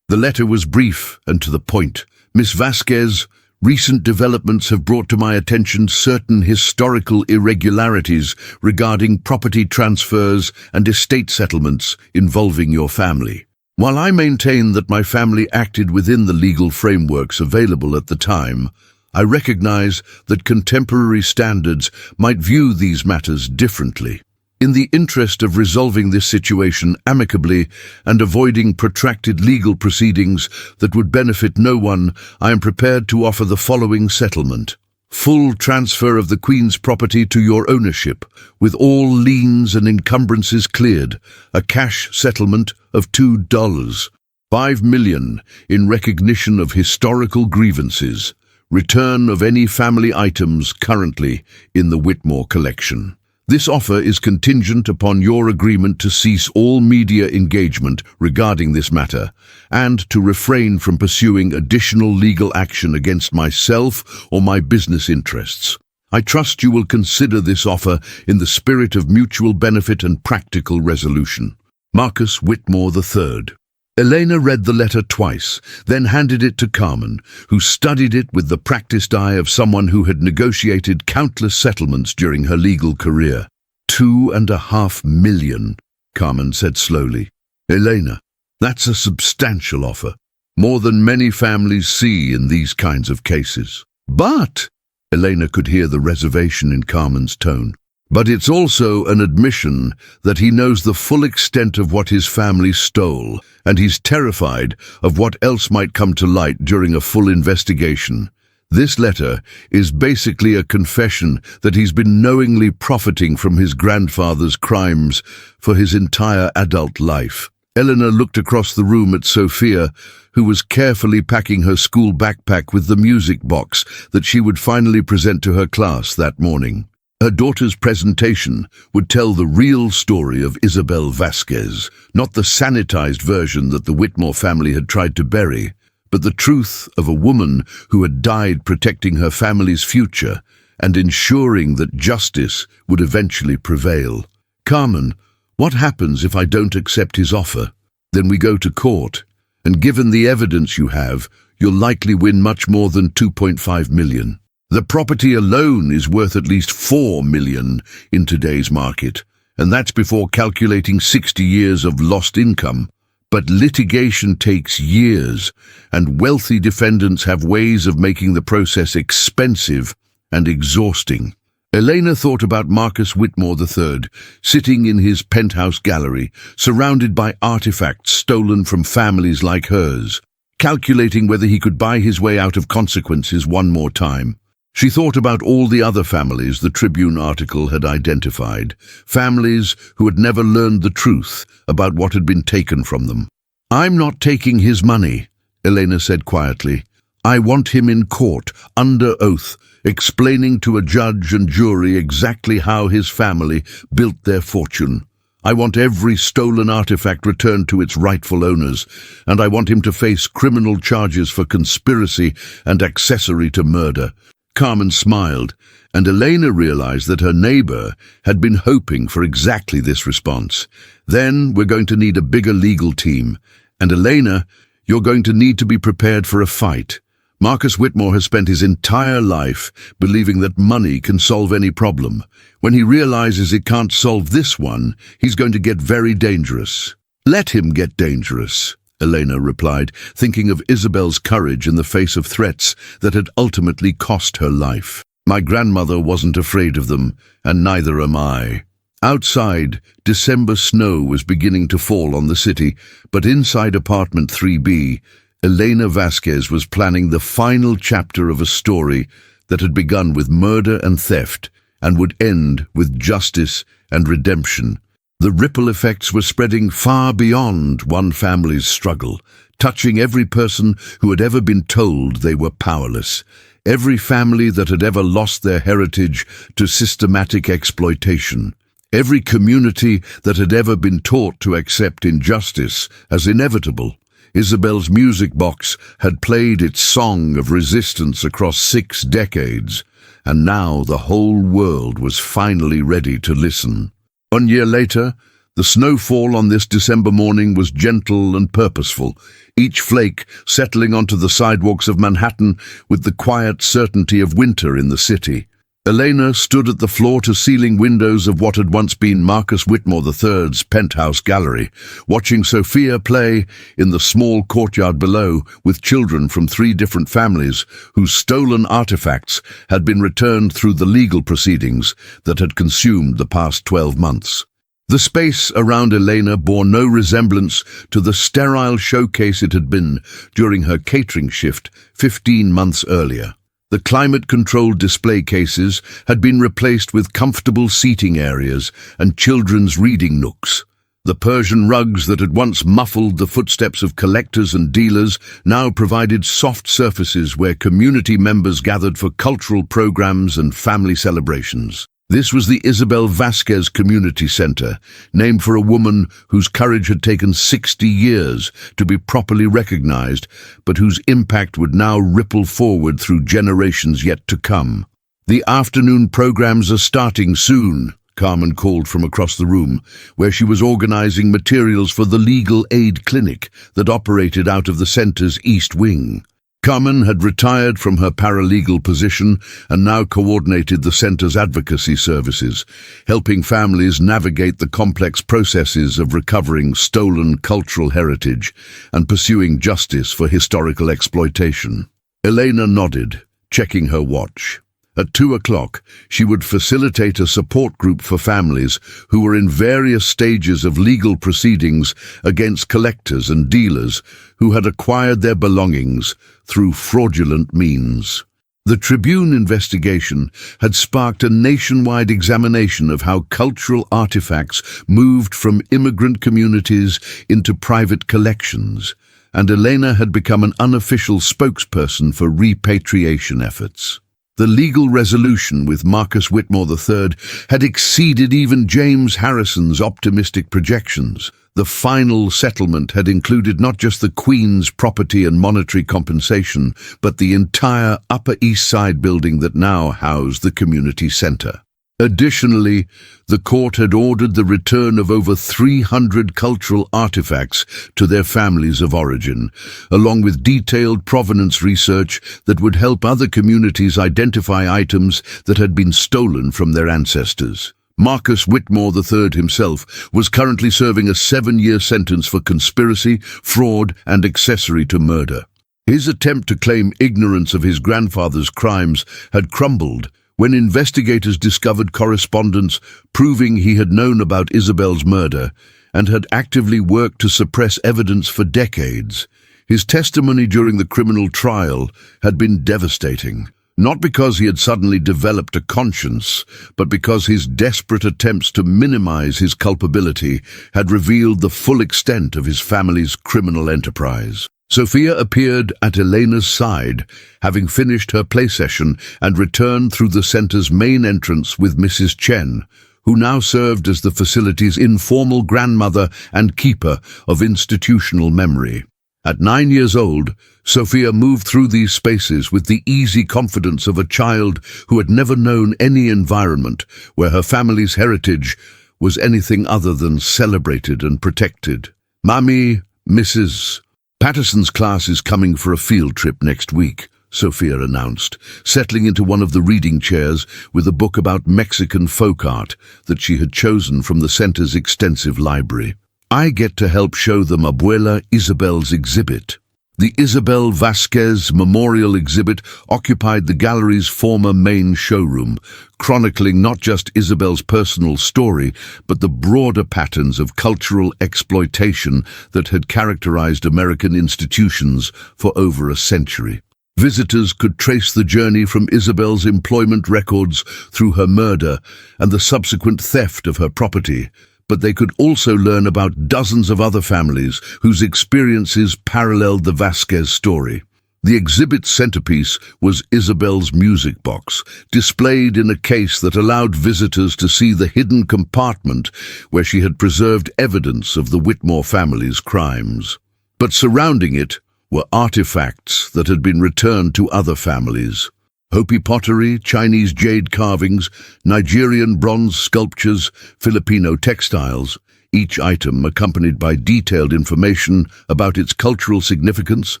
The letter was brief and to the point. "Miss Vasquez, recent developments have brought to my attention certain historical irregularities regarding property transfers and estate settlements involving your family. While I maintain that my family acted within the legal frameworks available at the time, I recognize that contemporary standards might view these matters differently. In the interest of resolving this situation amicably and avoiding protracted legal proceedings that would benefit no one, I am prepared to offer the following settlement. Full transfer of the Queen's property to your ownership, with all liens and encumbrances cleared, a cash settlement of $2, $5 million in recognition of historical grievances, return of any family items currently in the Whitmore collection. This offer is contingent upon your agreement to cease all media engagement regarding this matter and to refrain from pursuing additional legal action against myself or my business interests. I trust you will consider this offer in the spirit of mutual benefit and practical resolution. Marcus Whitmore III. Elena read the letter twice, then handed it to Carmen, who studied it with the practiced eye of someone who had negotiated countless settlements during her legal career. $2.5 million, Carmen said slowly. "Elena, that's a substantial offer, more than many families see in these kinds of cases." "But," Elena could hear the reservation in Carmen's tone, "but it's also an admission that he knows the full extent of what his family stole, and he's terrified of what else might come to light during a full investigation. This letter is basically a confession that he's been knowingly profiting from his grandfather's crimes for his entire adult life. Elena looked across the room at Sophia, who was carefully packing her school backpack with the music box that she would finally present to her class that morning. Her daughter's presentation would tell the real story of Isabel Vasquez, not the sanitized version that the Whitmore family had tried to bury, but the truth of a woman who had died protecting her family's future and ensuring that justice would eventually prevail. "Carmen, what happens if I don't accept his offer?" "Then we go to court, and given the evidence you have, you'll likely win much more than 2.5 million. The property alone is worth at least 4 million in today's market, and that's before calculating 60 years of lost income. But litigation takes years, and wealthy defendants have ways of making the process expensive and exhausting." Elena thought about Marcus Whitmore III, sitting in his penthouse gallery, surrounded by artifacts stolen from families like hers, calculating whether he could buy his way out of consequences one more time. She thought about all the other families the Tribune article had identified, families who had never learned the truth about what had been taken from them. "I'm not taking his money," Elena said quietly. "I want him in court, under oath, explaining to a judge and jury exactly how his family built their fortune. I want every stolen artifact returned to its rightful owners, and I want him to face criminal charges for conspiracy and accessory to murder." Carmen smiled, and Elena realized that her neighbor had been hoping for exactly this response. "Then we're going to need a bigger legal team. And Elena, you're going to need to be prepared for a fight. Marcus Whitmore has spent his entire life believing that money can solve any problem. When he realizes it can't solve this one, he's going to get very dangerous." "Let him get dangerous," Elena replied, thinking of Isabel's courage in the face of threats that had ultimately cost her life. "My grandmother wasn't afraid of them, and neither am I." Outside, December snow was beginning to fall on the city, but inside apartment 3B, Elena Vasquez was planning the final chapter of a story that had begun with murder and theft and would end with justice and redemption. The ripple effects were spreading far beyond one family's struggle, touching every person who had ever been told they were powerless, every family that had ever lost their heritage to systematic exploitation, every community that had ever been taught to accept injustice as inevitable. Isabel's music box had played its song of resistance across 6 decades, and now the whole world was finally ready to listen. 1 year later, the snowfall on this December morning was gentle and purposeful, each flake settling onto the sidewalks of Manhattan with the quiet certainty of winter in the city. Elena stood at the floor-to-ceiling windows of what had once been Marcus Whitmore III's penthouse gallery, watching Sophia play in the small courtyard below with children from 3 different families whose stolen artifacts had been returned through the legal proceedings that had consumed the past 12 months. The space around Elena bore no resemblance to the sterile showcase it had been during her catering shift 15 months earlier. The climate-controlled display cases had been replaced with comfortable seating areas and children's reading nooks. The Persian rugs that had once muffled the footsteps of collectors and dealers now provided soft surfaces where community members gathered for cultural programs and family celebrations. This was the Isabel Vasquez Community Center, named for a woman whose courage had taken 60 years to be properly recognized, but whose impact would now ripple forward through generations yet to come. "The afternoon programs are starting soon," Carmen called from across the room, where she was organizing materials for the legal aid clinic that operated out of the center's East Wing. Carmen had retired from her paralegal position and now coordinated the center's advocacy services, helping families navigate the complex processes of recovering stolen cultural heritage and pursuing justice for historical exploitation. Elena nodded, checking her watch. At 2 o'clock, she would facilitate a support group for families who were in various stages of legal proceedings against collectors and dealers who had acquired their belongings through fraudulent means. The Tribune investigation had sparked a nationwide examination of how cultural artifacts moved from immigrant communities into private collections, and Elena had become an unofficial spokesperson for repatriation efforts. The legal resolution with Marcus Whitmore III had exceeded even James Harrison's optimistic projections. The final settlement had included not just the Queen's property and monetary compensation, but the entire Upper East Side building that now housed the community centre. Additionally, the court had ordered the return of over 300 cultural artifacts to their families of origin, along with detailed provenance research that would help other communities identify items that had been stolen from their ancestors. Marcus Whitmore III himself was currently serving a 7-year sentence for conspiracy, fraud, and accessory to murder. His attempt to claim ignorance of his grandfather's crimes had crumbled when investigators discovered correspondence proving he had known about Isabel's murder and had actively worked to suppress evidence for decades. His testimony during the criminal trial had been devastating, not because he had suddenly developed a conscience, but because his desperate attempts to minimize his culpability had revealed the full extent of his family's criminal enterprise. Sophia appeared at Elena's side, having finished her play session, and returned through the centre's main entrance with Mrs. Chen, who now served as the facility's informal grandmother and keeper of institutional memory. At 9 years old, Sophia moved through these spaces with the easy confidence of a child who had never known any environment where her family's heritage was anything other than celebrated and protected. "Mommy, Mrs. Patterson's class is coming for a field trip next week," Sophia announced, settling into one of the reading chairs with a book about Mexican folk art that she had chosen from the center's extensive library. "I get to help show them Abuela Isabel's exhibit." The Isabel Vasquez Memorial Exhibit occupied the gallery's former main showroom, chronicling not just Isabel's personal story, but the broader patterns of cultural exploitation that had characterized American institutions for over a century. Visitors could trace the journey from Isabel's employment records through her murder and the subsequent theft of her property, but they could also learn about dozens of other families whose experiences paralleled the Vasquez story. The exhibit's centerpiece was Isabel's music box, displayed in a case that allowed visitors to see the hidden compartment where she had preserved evidence of the Whitmore family's crimes. But surrounding it were artifacts that had been returned to other families. Hopi pottery, Chinese jade carvings, Nigerian bronze sculptures, Filipino textiles, each item accompanied by detailed information about its cultural significance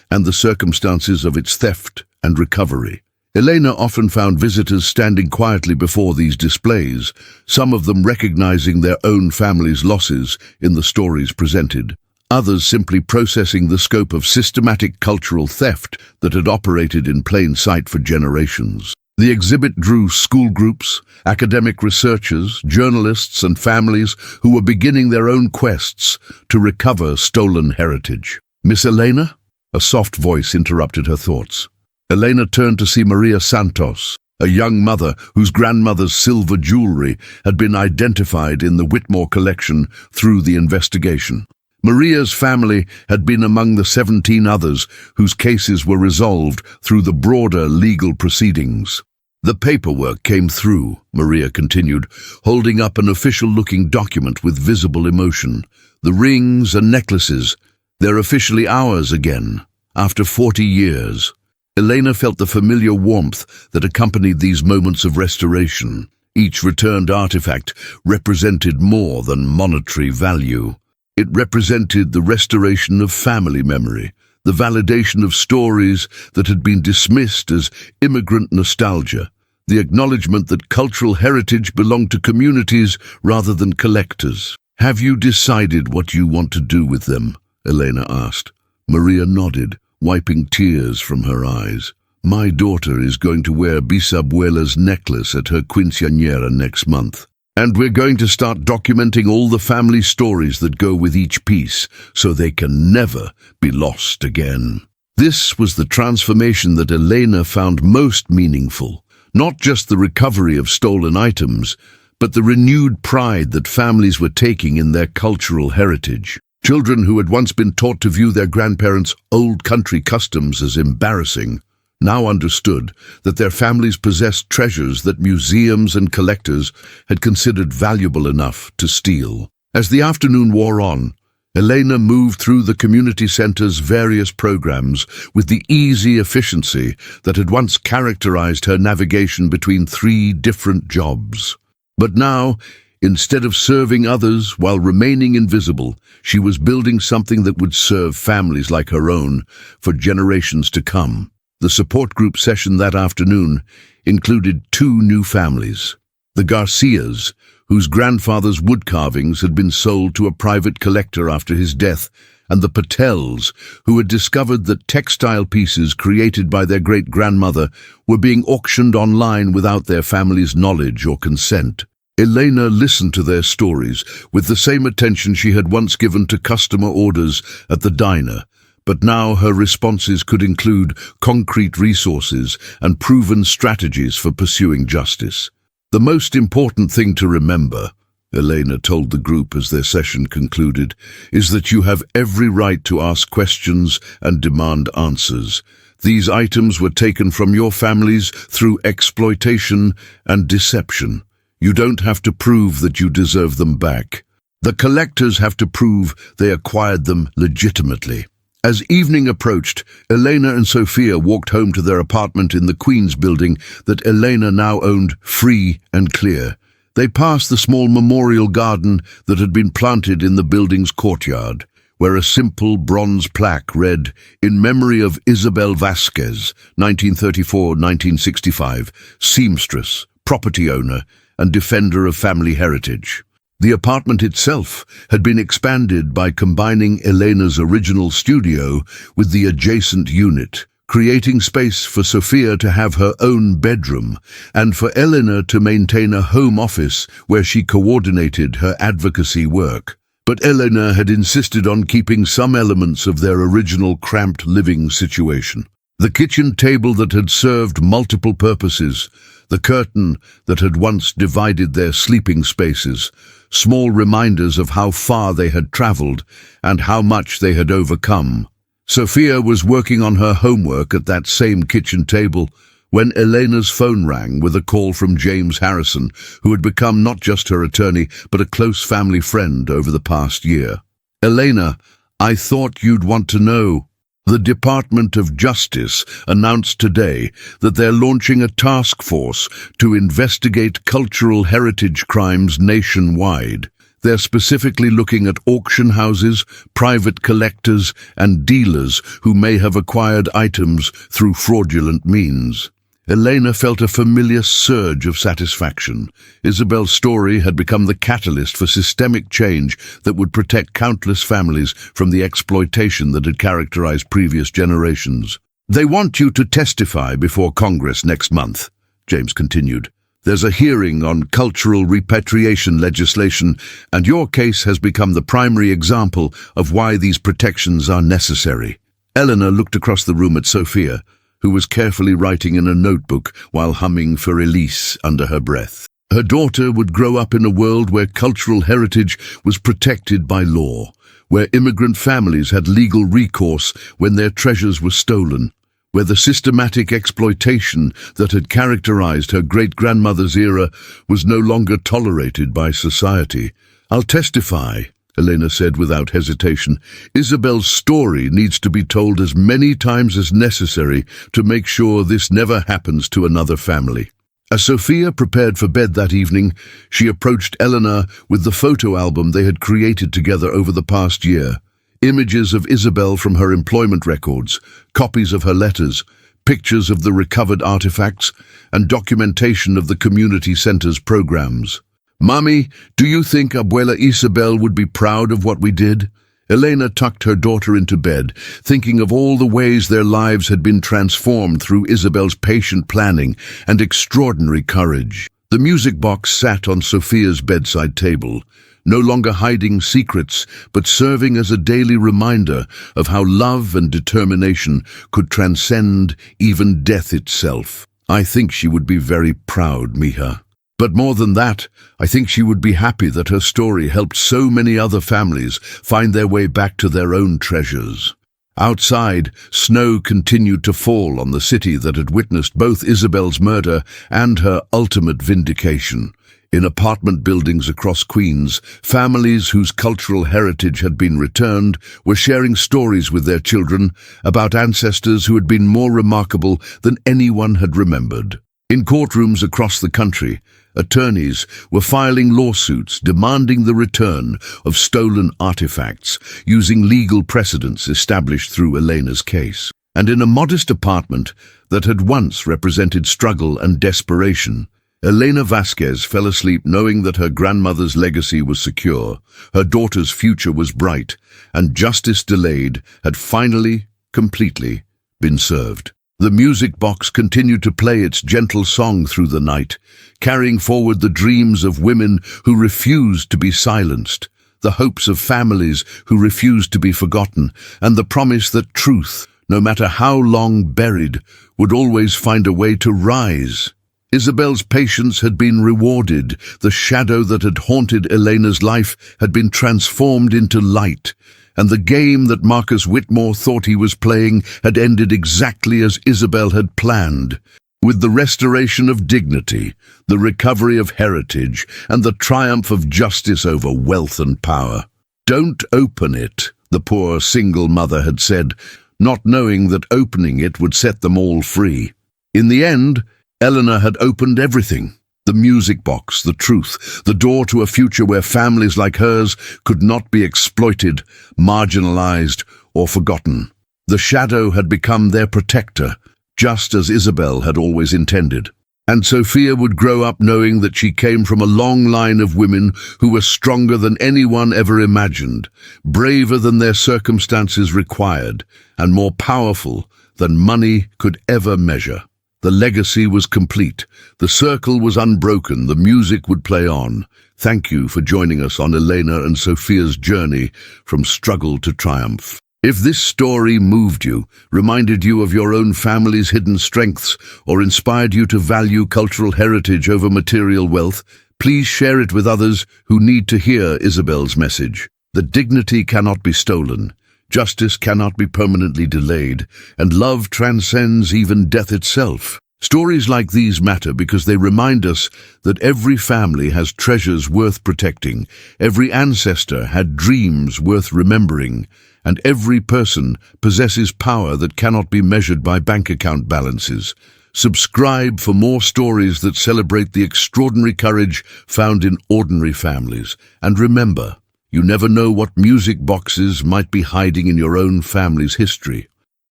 and the circumstances of its theft and recovery. Elena often found visitors standing quietly before these displays, some of them recognizing their own family's losses in the stories presented. Others simply processing the scope of systematic cultural theft that had operated in plain sight for generations. The exhibit drew school groups, academic researchers, journalists, and families who were beginning their own quests to recover stolen heritage. "Miss Elena?" A soft voice interrupted her thoughts. Elena turned to see Maria Santos, a young mother whose grandmother's silver jewelry had been identified in the Whitmore collection through the investigation. Maria's family had been among the 17 others whose cases were resolved through the broader legal proceedings. "The paperwork came through," Maria continued, holding up an official-looking document with visible emotion. "The rings and necklaces, they're officially ours again, after 40 years. Elena felt the familiar warmth that accompanied these moments of restoration. Each returned artifact represented more than monetary value. It represented the restoration of family memory, the validation of stories that had been dismissed as immigrant nostalgia, the acknowledgement that cultural heritage belonged to communities rather than collectors. "Have you decided what you want to do with them?" Elena asked. Maria nodded, wiping tears from her eyes. "My daughter is going to wear Bisabuela's necklace at her quinceañera next month. And we're going to start documenting all the family stories that go with each piece, so they can never be lost again." This was the transformation that Elena found most meaningful, not just the recovery of stolen items, but the renewed pride that families were taking in their cultural heritage. Children who had once been taught to view their grandparents' old country customs as embarrassing now understood that their families possessed treasures that museums and collectors had considered valuable enough to steal. As the afternoon wore on, Elena moved through the community center's various programs with the easy efficiency that had once characterized her navigation between 3 different jobs. But now, instead of serving others while remaining invisible, she was building something that would serve families like her own for generations to come. The support group session that afternoon included 2 new families: the Garcias, whose grandfather's wood carvings had been sold to a private collector after his death, and the Patels, who had discovered that textile pieces created by their great-grandmother were being auctioned online without their family's knowledge or consent. Elena listened to their stories with the same attention she had once given to customer orders at the diner, but now her responses could include concrete resources and proven strategies for pursuing justice. The most important thing to remember, Elena told the group as their session concluded, is that you have every right to ask questions and demand answers. These items were taken from your families through exploitation and deception. You don't have to prove that you deserve them back. The collectors have to prove they acquired them legitimately. As evening approached, Elena and Sophia walked home to their apartment in the Queen's building that Elena now owned free and clear. They passed the small memorial garden that had been planted in the building's courtyard, where a simple bronze plaque read, "In memory of Isabel Vasquez, 1934-1965, seamstress, property owner, and defender of family heritage." The apartment itself had been expanded by combining Elena's original studio with the adjacent unit, creating space for Sophia to have her own bedroom and for Elena to maintain a home office where she coordinated her advocacy work. But Elena had insisted on keeping some elements of their original cramped living situation. The kitchen table that had served multiple purposes, the curtain that had once divided their sleeping spaces, small reminders of how far they had traveled and how much they had overcome. Sophia was working on her homework at that same kitchen table when Elena's phone rang with a call from James Harrison, who had become not just her attorney, but a close family friend over the past year. "Elena, I thought you'd want to know. The Department of Justice announced today that they're launching a task force to investigate cultural heritage crimes nationwide. They're specifically looking at auction houses, private collectors, and dealers who may have acquired items through fraudulent means." Elena felt a familiar surge of satisfaction. Isabel's story had become the catalyst for systemic change that would protect countless families from the exploitation that had characterized previous generations. "They want you to testify before Congress next month," James continued. "There's a hearing on cultural repatriation legislation, and your case has become the primary example of why these protections are necessary." Elena looked across the room at Sophia, who was carefully writing in a notebook while humming for Elise under her breath. Her daughter would grow up in a world where cultural heritage was protected by law, where immigrant families had legal recourse when their treasures were stolen, where the systematic exploitation that had characterized her great-grandmother's era was no longer tolerated by society. "I'll testify," Elena said without hesitation. "Isabel's story needs to be told as many times as necessary to make sure this never happens to another family." As Sophia prepared for bed that evening, she approached Elena with the photo album they had created together over the past year. Images of Isabel from her employment records, copies of her letters, pictures of the recovered artifacts, and documentation of the community center's programs. "Mommy, do you think Abuela Isabel would be proud of what we did?" Elena tucked her daughter into bed, thinking of all the ways their lives had been transformed through Isabel's patient planning and extraordinary courage. The music box sat on Sophia's bedside table. no longer hiding secrets, but serving as a daily reminder of how love and determination could transcend even death itself. I think she would be very proud, Miha. But more than that, I think she would be happy that her story helped so many other families find their way back to their own treasures. Outside, snow continued to fall on the city that had witnessed both Isabel's murder and her ultimate vindication. In apartment buildings across Queens, families whose cultural heritage had been returned were sharing stories with their children about ancestors who had been more remarkable than anyone had remembered. In courtrooms across the country, attorneys were filing lawsuits demanding the return of stolen artifacts using legal precedents established through Elena's case. And in a modest apartment that had once represented struggle and desperation, Elena Vasquez fell asleep knowing that her grandmother's legacy was secure, her daughter's future was bright, and justice delayed had finally, completely, been served. The music box continued to play its gentle song through the night, carrying forward the dreams of women who refused to be silenced, the hopes of families who refused to be forgotten, and the promise that truth, no matter how long buried, would always find a way to rise. Isabel's patience had been rewarded. The shadow that had haunted Elena's life had been transformed into light, and the game that Marcus Whitmore thought he was playing had ended exactly as Isabel had planned. With the restoration of dignity, the recovery of heritage, and the triumph of justice over wealth and power. "Don't open it," the poor single mother had said, not knowing that opening it would set them all free. In the end, Elena had opened everything. The music box, the truth, the door to a future where families like hers could not be exploited, marginalized, or forgotten. The shadow had become their protector, just as Isabel had always intended. And Sophia would grow up knowing that she came from a long line of women who were stronger than anyone ever imagined, braver than their circumstances required, and more powerful than money could ever measure. The legacy was complete. The circle was unbroken. The music would play on. Thank you for joining us on Elena and Sophia's journey from struggle to triumph. If this story moved you, reminded you of your own family's hidden strengths, or inspired you to value cultural heritage over material wealth, please share it with others who need to hear Isabel's message. That dignity cannot be stolen. Justice cannot be permanently delayed, and love transcends even death itself. Stories like these matter because they remind us that every family has treasures worth protecting, every ancestor had dreams worth remembering, and every person possesses power that cannot be measured by bank account balances. Subscribe for more stories that celebrate the extraordinary courage found in ordinary families. And remember, you never know what music boxes might be hiding in your own family's history.